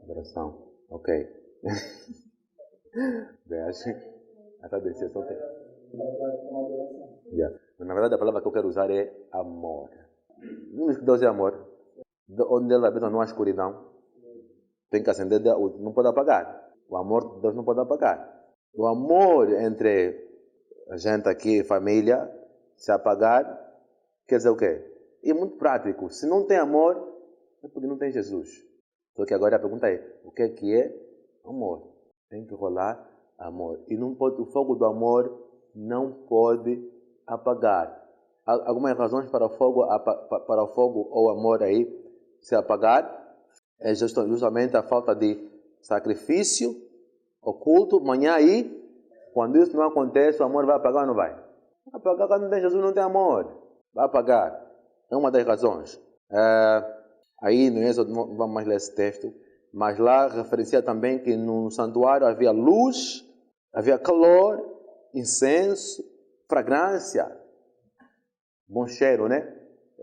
Adoração. Ok. Até descer, só tem. Mas, na verdade, a palavra que eu quero usar é amor. Não diz que Deus é amor. Onde Ele habita não há escuridão. Tem que acender, não pode apagar. O amor de Deus não pode apagar. O amor entre a gente aqui, família, se apagar, quer dizer o quê? É muito prático. Se não tem amor, é porque não tem Jesus. Só que agora a pergunta é, o que é amor? Tem que rolar amor. E não pode, o fogo do amor não pode apagar. Há algumas razões para o fogo ou amor aí se apagar. É justamente a falta de sacrifício oculto. Amanhã aí, quando isso não acontece, o amor vai apagar ou não vai? Vai apagar quando não tem Jesus, não tem amor. Vai apagar. É uma das razões. Aí no Êxodo, não vamos mais ler esse texto, mas lá referencia também que no santuário havia luz, havia calor, incenso, fragrância, bom cheiro, né?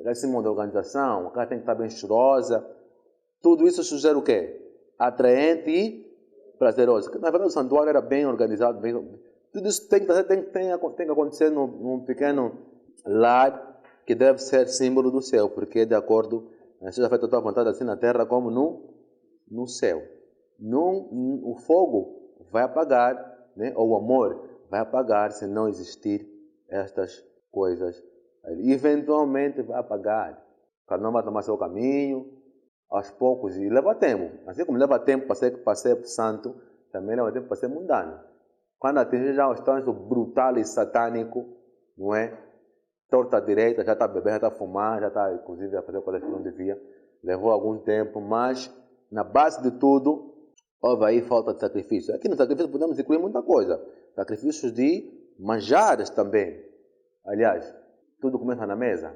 Esse mundo da organização, a casa tem que estar bem cheirosa. Tudo isso sugere o quê? Atraente e prazeroso. Na verdade, o santuário era bem organizado. Tudo isso tem que acontecer num pequeno lar que deve ser símbolo do céu, porque de acordo, seja feita a tua vontade assim na terra como no céu. O fogo vai apagar, né? Ou o amor vai apagar se não existir estas coisas. Eventualmente vai apagar. Cada um vai tomar seu caminho, aos poucos, e leva tempo. Assim como leva tempo para ser santo, também leva tempo para ser mundano. Quando atingir já o estágio brutal e satânico, não é? Torta à direita, já está a beber, já está a fumar, já está, inclusive, a fazer coisas que não devia. Levou algum tempo, mas na base de tudo, houve aí falta de sacrifício. Aqui no sacrifício podemos incluir muita coisa. Sacrifícios de manjares também. Aliás, tudo começa na mesa.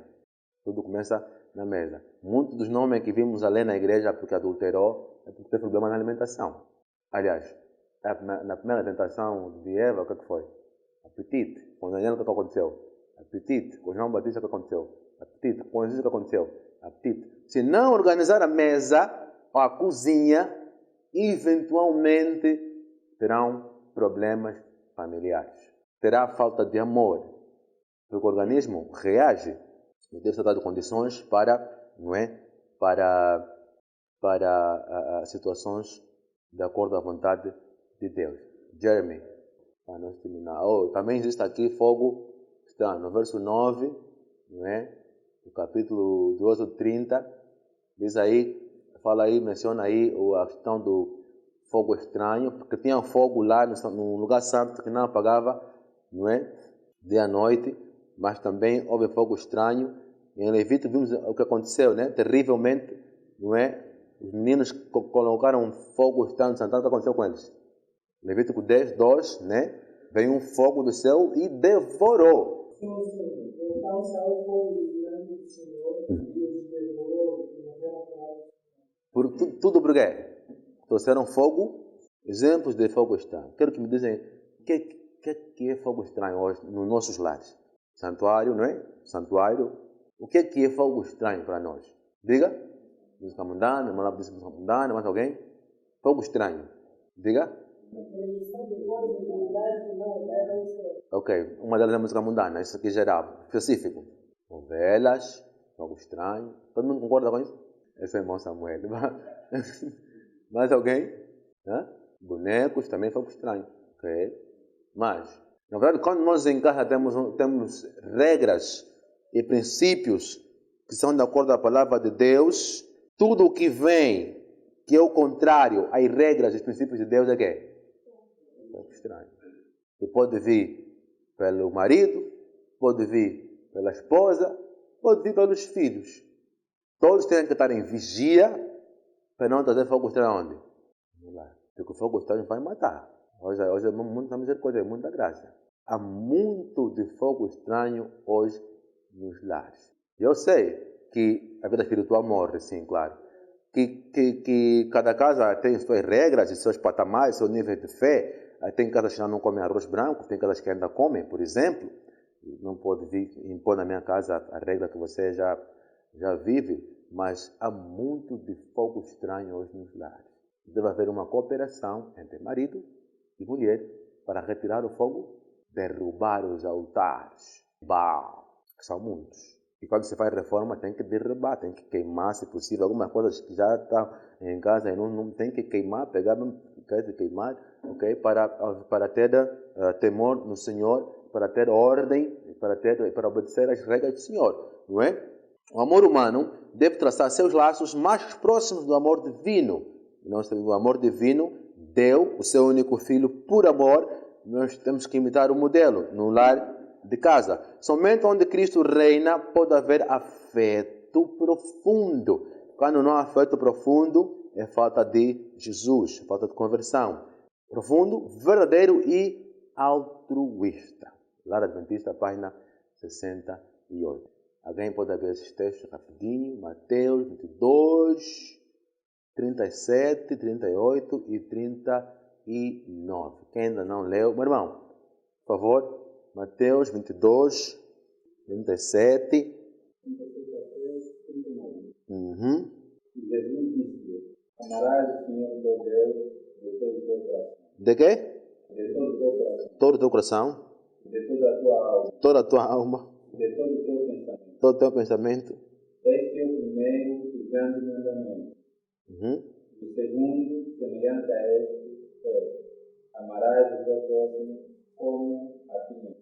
Tudo começa na mesa. Muitos dos nomes que vimos ali na igreja porque adulterou é porque teve problema na alimentação. Aliás, na primeira tentação de Eva, o que foi? Apetite. Com Daniel, o que aconteceu? Apetite. Com João Batista, o que aconteceu? Apetite. Com Jesus, o que aconteceu? Apetite. Se não organizar a mesa ou a cozinha, eventualmente terão problemas familiares. Terá falta de amor. Porque o organismo reage e deve ser dado condições para, não é? Para situações de acordo à vontade de Deus. Jeremy, para nós terminar. Também existe aqui fogo, está no verso 9, não é? No capítulo 12, 30, diz aí, fala aí, menciona aí a questão do fogo estranho, porque tinha fogo lá no lugar santo que não apagava, não é? Dia e noite, mas também houve fogo estranho. Em Levítico vimos o que aconteceu, né? Terrivelmente, não é? Os meninos colocaram fogo estranho no santuário, o que aconteceu com eles? Levítico 10, 2, né? Veio um fogo do céu e devorou. Sim. Então saiu fogo diante do Senhor e os devorou e morreram por tudo por quê? Trouxeram fogo, exemplos de fogo estranho. Quero que me dizem o que é fogo estranho hoje nos nossos lares. Santuário, não é? Santuário. O que é fogo estranho para nós? Diga. Música mundana, uma música mundana, mais alguém? Fogo estranho. Diga. Ok, uma delas é a música mundana, isso aqui é geral, específico. Novelas, fogo estranho. Todo mundo concorda com isso? Esse é o irmão Samuel. Mais alguém? Bonecos, também fogo estranho. Ok. Mas, na verdade, quando nós em casa temos regras e princípios que são de acordo com a palavra de Deus, tudo o que vem que é o contrário às regras e os princípios de Deus, é quê? Fogo estranho. E pode vir pelo marido, pode vir pela esposa, pode vir pelos filhos. Todos têm que estar em vigia para não trazer fogo estranho aonde? No lar. Porque o fogo estranho vai matar. Hoje é muita misericórdia, muita graça. Há muito de fogo estranho hoje nos lares. Eu sei que a vida espiritual morre, sim, claro. Que cada casa tem suas regras e seus patamares, seu nível de fé. Tem casas que não comem arroz branco, tem casas que ainda comem, por exemplo. Não pode vir impor na minha casa a regra que você já vive, mas há muito de fogo estranho hoje nos lares. Deve haver uma cooperação entre marido e mulher para retirar o fogo, derrubar os altares, que são muitos. E quando se faz reforma, tem que derrubar, tem que queimar, se possível. Algumas coisas que já estão em casa e não tem que queimar, pegar, queimar, okay? Para ter temor no Senhor, para ter ordem, para obedecer às regras do Senhor, não é? O amor humano deve traçar seus laços mais próximos do amor divino. O amor divino deu o seu único filho por amor. Nós temos que imitar o modelo no lar de casa. Somente onde Cristo reina pode haver afeto profundo. Quando não há afeto profundo, é falta de Jesus, falta de conversão. Profundo, verdadeiro e altruísta. Lar Adventista, página 68. Alguém pode ver esses textos rapidinho? Mateus 22, 37, 38 e 39. Quem ainda não leu, meu irmão, por favor, Mateus 22, 37. Uhum. E Jesus disse: amarás o Senhor teu Deus de todo o teu coração. De quê? De todo o teu coração. Todo o teu coração. De toda a tua alma. Toda a tua alma. De todo o teu pensamento. Todo o teu pensamento. Este é o primeiro e grande mandamento. O segundo, semelhante a este, é: amarás o teu próximo como a ti mesmo.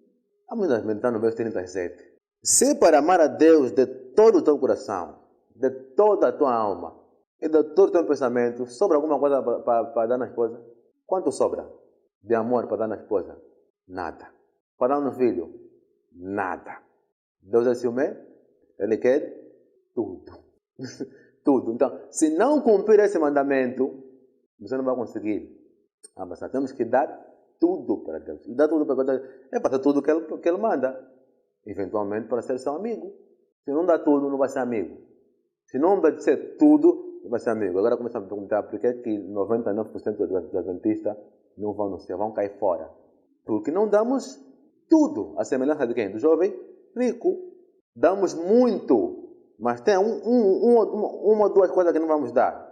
Vamos alimentar no verso 37. Se para amar a Deus de todo o teu coração, de toda a tua alma e de todo o teu pensamento, sobra alguma coisa para dar na esposa? Quanto sobra de amor para dar na esposa? Nada. Para dar no filho? Nada. Deus é ciumento? Ele quer tudo. Tudo. Então, se não cumprir esse mandamento, você não vai conseguir avançar. Temos que dar tudo para Deus. E dar tudo para Deus é para dar tudo que Ele manda. Eventualmente para ser seu amigo. Se não dá tudo, não vai ser amigo. Se não obedecer tudo, não vai ser amigo. Agora começamos a perguntar por que 99% dos adventistas não vão no céu, vão cair fora. Porque não damos tudo. A semelhança de quem? Do jovem rico. Damos muito, mas tem uma ou duas coisas que não vamos dar.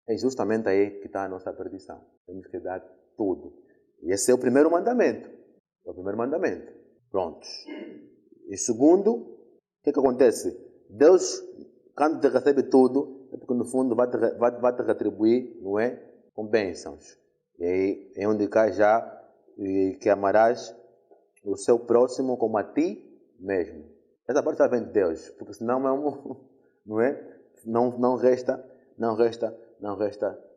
É justamente aí que está a nossa perdição. Temos que dar tudo. E esse é o primeiro mandamento. É o primeiro mandamento. Prontos. E segundo, o que acontece? Deus, quando te recebe tudo, é porque no fundo vai te retribuir, não é? Com bênçãos. E aí é onde cai já que amarás o seu próximo como a ti mesmo. Essa parte está vendo de Deus, porque senão não é? Não resta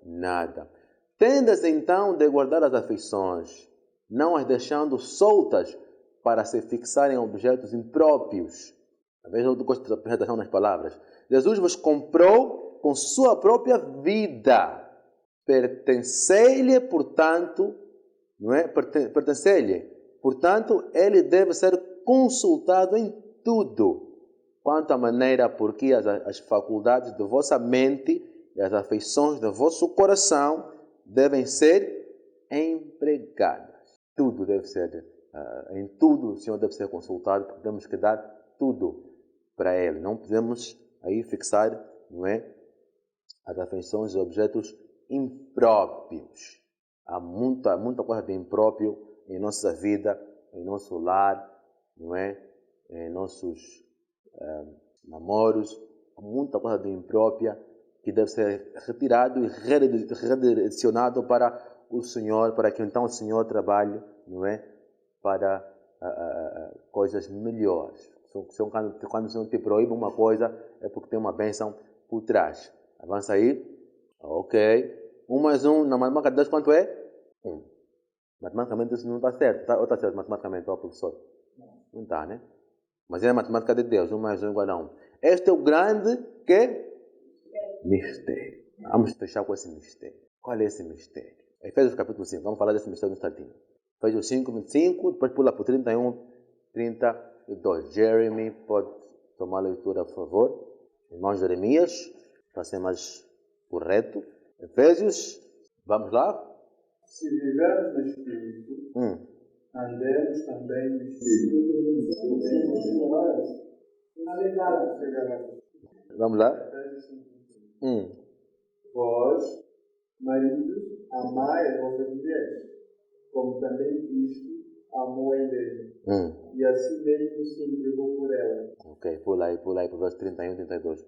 nada. Tendas então de guardar as afeições, não as deixando soltas para se fixarem em objetos impróprios. Talvez eu gosto de prestar atenção nas palavras. Jesus vos comprou com sua própria vida. Pertencei-lhe, portanto, não é? Pertencei-lhe. Portanto, ele deve ser consultado em tudo, quanto à maneira por que as faculdades de vossa mente e as afeições do vosso coração devem ser empregadas. Tudo deve ser, em tudo o Senhor deve ser consultado, porque temos que dar tudo para Ele. Não podemos aí fixar, não é, as afeições e objetos impróprios. Há muita coisa de impróprio em nossa vida, em nosso lar, não é? Em nossos namoros. Há muita coisa de imprópria que deve ser retirado e redirecionado para o Senhor, para que então o Senhor trabalhe, não é? Para coisas melhores. Quando o Senhor te proíbe uma coisa, é porque tem uma bênção por trás. Avança aí. Ok. 1 mais 1 na matemática de Deus quanto é? 1. Matematicamente isso não está certo. Ou está certo matematicamente, ó professor? Não está, né? Mas é a matemática de Deus. 1 mais 1 igual a 1. Este é o grande que? Mistério. Vamos fechar com esse mistério. Qual é esse mistério? Efésios capítulo 5. Vamos falar desse mistério no instantinho. Efésios 5, 25. Depois pula para o 31, 32. Jeremy, pode tomar a leitura, por favor. Irmão Jeremias, para ser mais correto. Efésios, vamos lá. Se vivermos no Espírito, andemos também no Espírito. Vamos lá. Vós, maridos, amai as vossas mulheres, como também Cristo amou a igreja, e assim mesmo se entregou por ela. Ok, pula aí para o verso 31 e 32.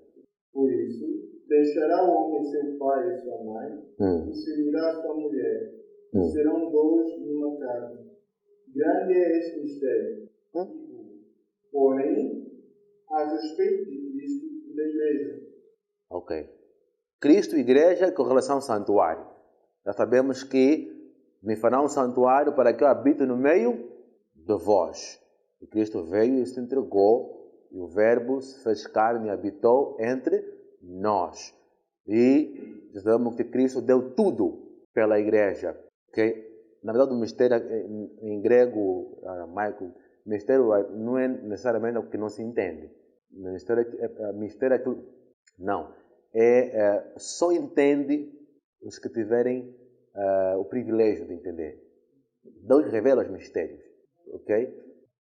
Por isso, deixará o homem seu pai e sua mãe, e se unirá à sua mulher, e serão dois numa carne. Grande é este mistério. Porém, a respeito de Cristo e da igreja. Ok. Cristo e igreja com relação ao santuário. Já sabemos que me fará um santuário para que eu habite no meio de vós. E Cristo veio e se entregou, e o Verbo se fez carne e habitou entre nós. E sabemos que Cristo deu tudo pela igreja. Okay? Na verdade, o mistério em grego, Michael, mistério não é necessariamente o que não se entende. Mistério é aquilo. Não. Só entende os que tiverem o privilégio de entender. Deus revela os mistérios. Ok?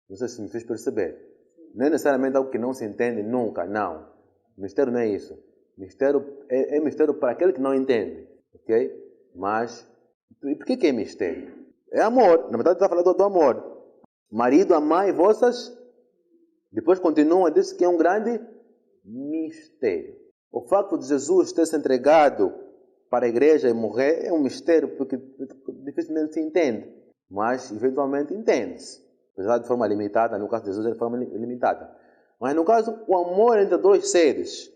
Não sei se me fez perceber. Não é necessariamente algo que não se entende nunca, não. Mistério não é isso. Mistério é mistério para aquele que não entende. Ok? Mas, e por que é mistério? É amor. Na verdade está falando do amor. Marido, amai vossas. Depois continua, diz que é um grande mistério. O facto de Jesus ter se entregado para a igreja e morrer é um mistério, porque dificilmente se entende. Mas, eventualmente, entende-se. Apesar de forma limitada, no caso de Jesus é de forma limitada. Mas, no caso, o amor entre dois seres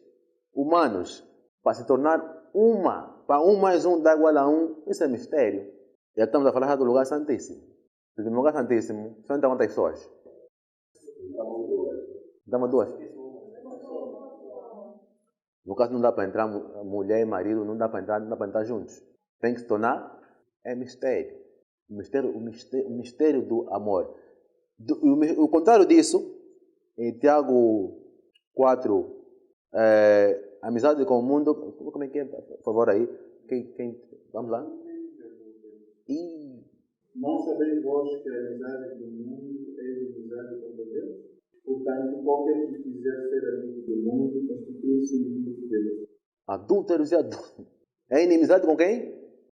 humanos, para se tornar uma, para 1 mais 1 dá igual a 1, isso é mistério. Já estamos a falar do lugar santíssimo. Porque no lugar santíssimo, só entra quantas pessoas? Dá-me 2. No caso, não dá para entrar mulher e marido, não dá para entrar juntos. Tem que se tornar, é mistério. O mistério do amor. O contrário disso, em Tiago 4, amizade com o mundo, como é que é? Por favor, aí. Vamos lá. Não sabeis vós que a amizade do mundo é inimizade contra Deus? Portanto, qualquer que quiser ser amigo do mundo constitui-se inimigo de Deus. Adúlteros e adúlteros. É inimizade com quem?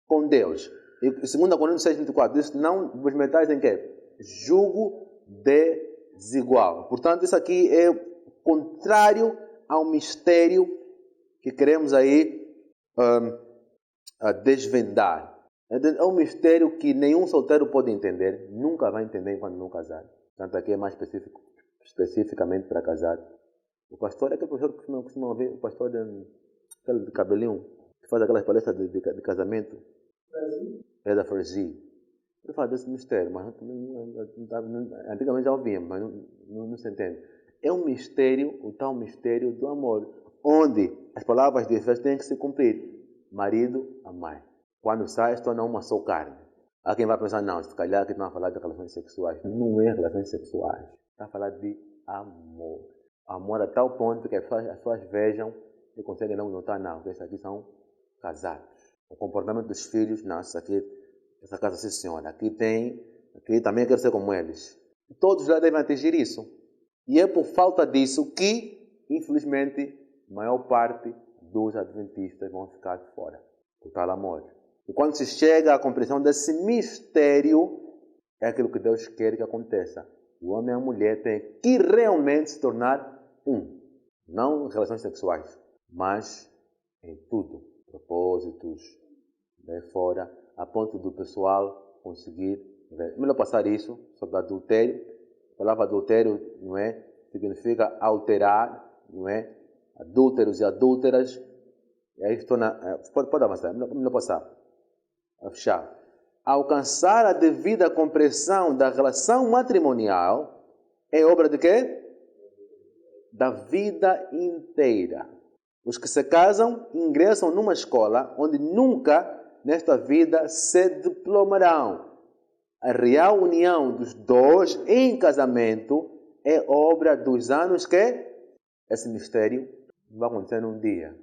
Com Deus. E 2 Coríntios 6:24 diz: não vos metais em quê? Jugo desigual. Portanto, isso aqui é contrário ao mistério que queremos aí desvendar. É um mistério que nenhum solteiro pode entender, nunca vai entender enquanto não casar. Portanto, aqui é mais especificamente para casar. O pastor é aquele professor que costuma ver, o pastor de cabelinho, que faz aquelas palestras de casamento. É da Ferzi. Ele fala desse mistério, mas antigamente já ouvíamos, mas não se entende. É um mistério, o tal mistério do amor, onde as palavras de Efésios têm que se cumprir. Marido, amai. Quando sai, se torna uma só carne. Há quem vai pensar, não, se calhar aqui estão a falar de relações sexuais. Não é relações sexuais. Está a falar de amor. Amor a tal ponto que as pessoas vejam e conseguem não notar, não, que esses aqui são casados. O comportamento dos filhos, não, essa casa sim senhora, aqui também quero ser como eles. Todos lá devem atingir isso. E é por falta disso que, infelizmente, a maior parte dos adventistas vão ficar de fora. O tal amor. E quando se chega à compreensão desse mistério, é aquilo que Deus quer que aconteça. O homem e a mulher têm que realmente se tornar um. Não em relações sexuais, mas em tudo. Propósitos, daí fora, a ponto do pessoal conseguir ver. Melhor passar isso sobre adultério. A palavra adultério, não é? Significa alterar, não é? Adúlteros e adúlteras. E aí estou pode avançar, não passar. A fechar. Alcançar a devida compreensão da relação matrimonial é obra de quê? Da vida inteira. Os que se casam ingressam numa escola onde nunca nesta vida se diplomarão. A real união dos dois em casamento é obra dos anos que esse mistério vai acontecer num dia,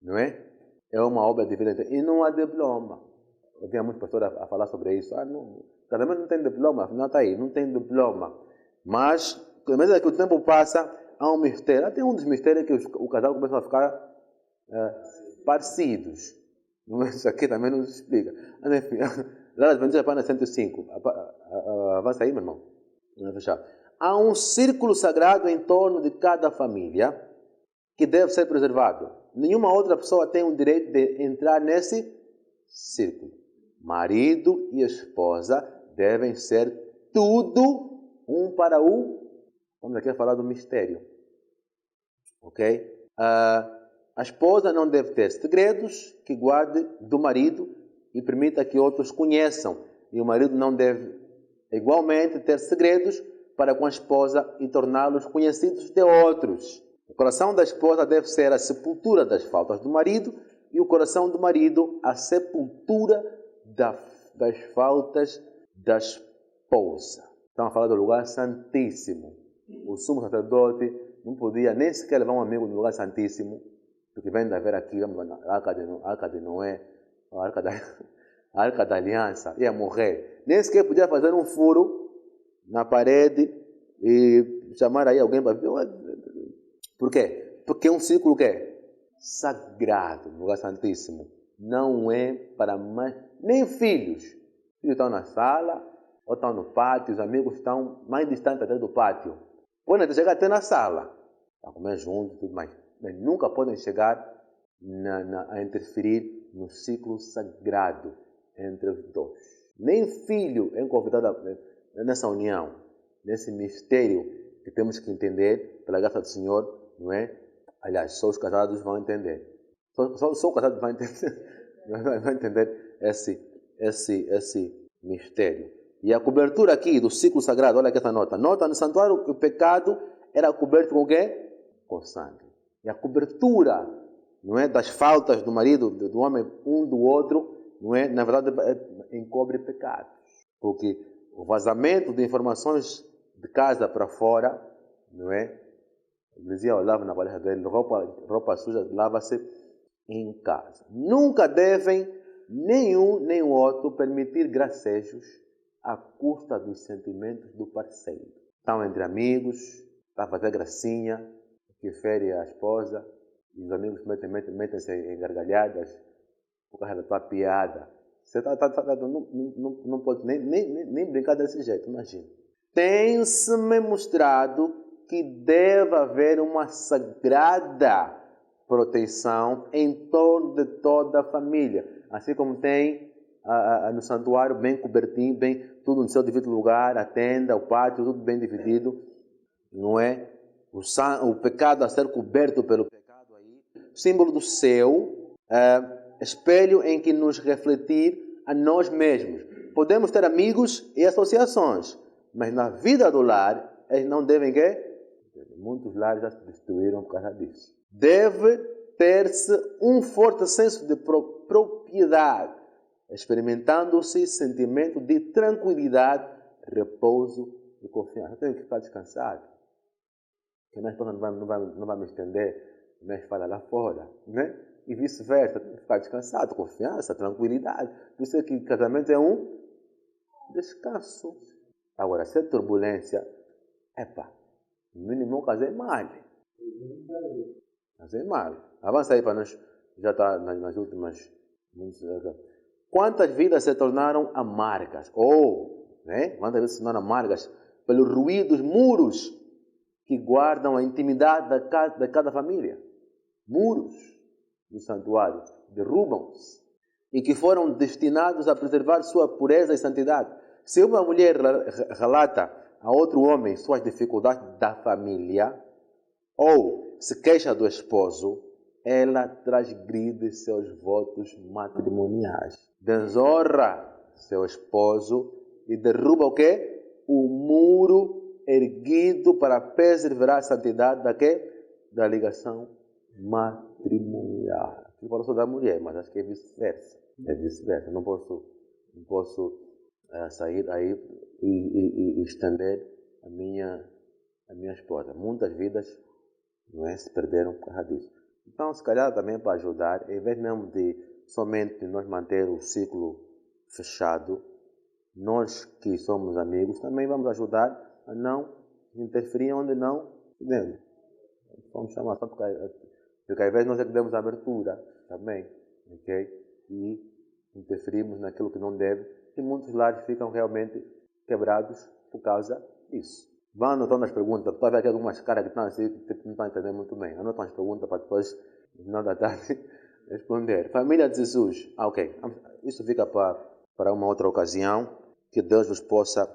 não é? É uma obra de vida inteira. E não há diploma. Eu tinha muitos pastores a falar sobre isso. Não, casamento não tem diploma, afinal está aí, não tem diploma. Mas, à medida que o tempo passa, há um mistério. Tem um dos mistérios que o casal começa a ficar parecidos. Isso aqui também nos explica. Mas, enfim, lá das Adventista, página 105. Avança aí, meu irmão. Vamos fechar. Há um círculo sagrado em torno de cada família que deve ser preservado. Nenhuma outra pessoa tem o direito de entrar nesse círculo. Marido e esposa devem ser tudo um para o... Vamos aqui a falar do mistério. Ok? A esposa não deve ter segredos que guarde do marido e permita que outros conheçam. E o marido não deve, igualmente, ter segredos para com a esposa e torná-los conhecidos de outros. O coração da esposa deve ser a sepultura das faltas do marido e o coração do marido a sepultura das faltas da esposa. Estamos a falar do lugar santíssimo. O sumo sacerdote não podia nem sequer levar um amigo no lugar santíssimo, porque vem de haver aqui a arca de Noé, a arca da aliança, ia morrer. Nem sequer podia fazer um furo na parede e chamar aí alguém para ver. Por quê? Porque é um círculo que é sagrado, no lugar santíssimo. Não é para mais, nem filhos. Os filhos estão na sala ou estão no pátio, os amigos estão mais distantes até do pátio. Podem chegar até na sala, para comer junto e tudo mais. Mas nunca podem chegar a interferir no ciclo sagrado entre os dois. Nem filho é convidado nessa união, nesse mistério que temos que entender, pela graça do Senhor, não é? Aliás, só os casados vão entender. Só o casado vai entender esse mistério. E a cobertura aqui do ciclo sagrado, olha aqui essa nota. Nota, no santuário o pecado era coberto com o quê? Com sangue. E a cobertura, não é, das faltas do marido, do homem, um do outro, não é, na verdade, encobre pecados. Porque o vazamento de informações de casa para fora, não é? Ele dizia, lava na palestra dele, roupa suja, lava-se em casa. Nunca devem, nenhum nem o outro, permitir gracejos à custa dos sentimentos do parceiro. Estão entre amigos, está a fazer gracinha, que fere a esposa, e os amigos metem-se em gargalhadas por causa da tua piada. Você não pode nem brincar desse jeito, imagina. Tem-se-me mostrado que deve haver uma sagrada proteção em torno de toda a família. Assim como tem no santuário bem cobertinho, bem tudo no seu devido lugar, a tenda, o pátio, tudo bem dividido, não é? O pecado a ser coberto pelo pecado aí, símbolo do céu, espelho em que nos refletir a nós mesmos. Podemos ter amigos e associações, mas na vida do lar, eles não devem quê? Muitos lares já se destruíram por causa disso. Deve ter-se um forte senso de propriedade, experimentando-se sentimento de tranquilidade, repouso e confiança. Eu tenho que ficar descansado. Que minha esposa não vai me estender, mas fala lá fora, né? E vice-versa, tem que ficar descansado, confiança, tranquilidade. Por isso é que casamento é um descanso. Agora, se é turbulência, no mínimo casei mal. Casei mal. Avança aí para nós, já está nas últimas. Quantas vidas se tornaram amargas? Quantas vidas se tornaram amargas pelo ruído dos muros que guardam a intimidade de cada família? Muros do santuário derrubam-se e que foram destinados a preservar sua pureza e santidade. Se uma mulher relata a outro homem suas dificuldades da família ou se queixa do esposo, ela transgride seus votos matrimoniais. Desonra seu esposo e derruba o quê? O muro erguido para preservar a santidade da quê? Da ligação matrimonial. Aqui falou só da mulher, mas acho que é vice-versa. É vice-versa. Não posso sair aí e estender a minha esposa. Muitas vidas, não é, se perderam por causa disso. Então, se calhar também para ajudar, em vez mesmo de somente nós manter o ciclo fechado, nós que somos amigos também vamos ajudar a não interferir onde não podemos. Vamos chamar só porque às vezes nós é que demos abertura também, ok? E interferimos naquilo que não deve, e muitos lares ficam realmente quebrados por causa disso. Vão anotando as perguntas, porque vai ter algumas caras que estão assim, não estão entendendo muito bem. Anotam as perguntas para depois, no final da tarde, responder. Família de Jesus. Ok. Isso fica para uma outra ocasião. Que Deus vos possa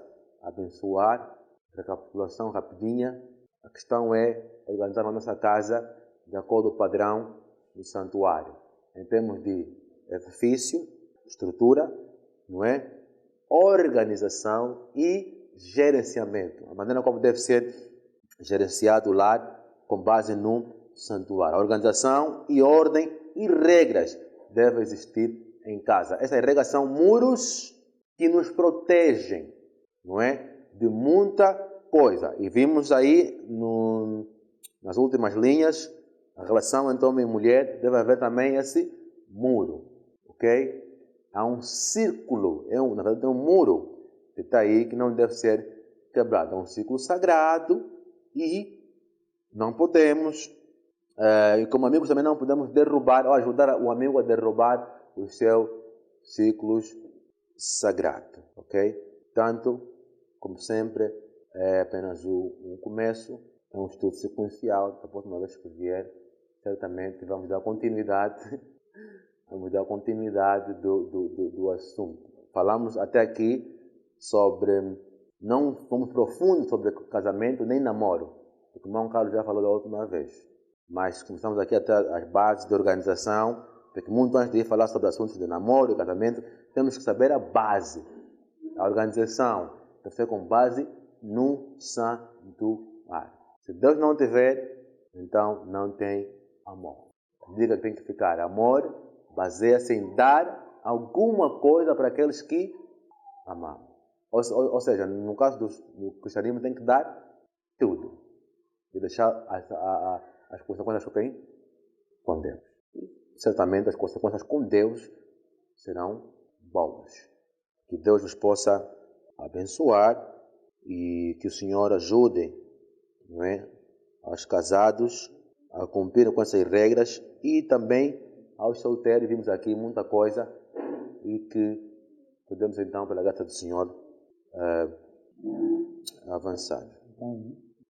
abençoar. Recapitulação rapidinha. A questão é organizar a nossa casa de acordo com o padrão do santuário. Em termos de edifício, estrutura, não é? Organização e gerenciamento. A maneira como deve ser gerenciado o lar com base no santuário. A organização e ordem e regras devem existir em casa. Essas regras são muros que nos protegem, não é? De muita coisa. E vimos aí nas últimas linhas a relação entre homem e mulher deve haver também esse muro, ok? Há um círculo, na verdade é um muro que está aí que não deve ser quebrado. É um círculo sagrado e não podemos, e como amigos também não podemos derrubar ou ajudar o amigo a derrubar os seus ciclos sagrados, ok? Tanto, como sempre, é apenas um começo, é um estudo sequencial. Da próxima vez que vier, certamente vamos dar continuidade, do assunto. Falamos até aqui não fomos profundos sobre casamento nem namoro, porque o irmão Carlos já falou da última vez. Mas começamos aqui até as bases de organização, porque muito antes de ir falar sobre assuntos de namoro e casamento, temos que saber a base. A organização deve ser com base no santuário. Se Deus não tiver, então não tem amor. A dica que tem que ficar: amor baseia-se em dar alguma coisa para aqueles que amamos. Ou seja, no caso do cristianismo, tem que dar tudo. E deixar as consequências com Deus. Certamente as consequências com Deus serão boas. Que Deus nos possa abençoar e que o Senhor ajude, não é, aos casados a cumprir com essas regras e também aos solteiros. Vimos aqui muita coisa e que podemos então, pela graça do Senhor, avançar.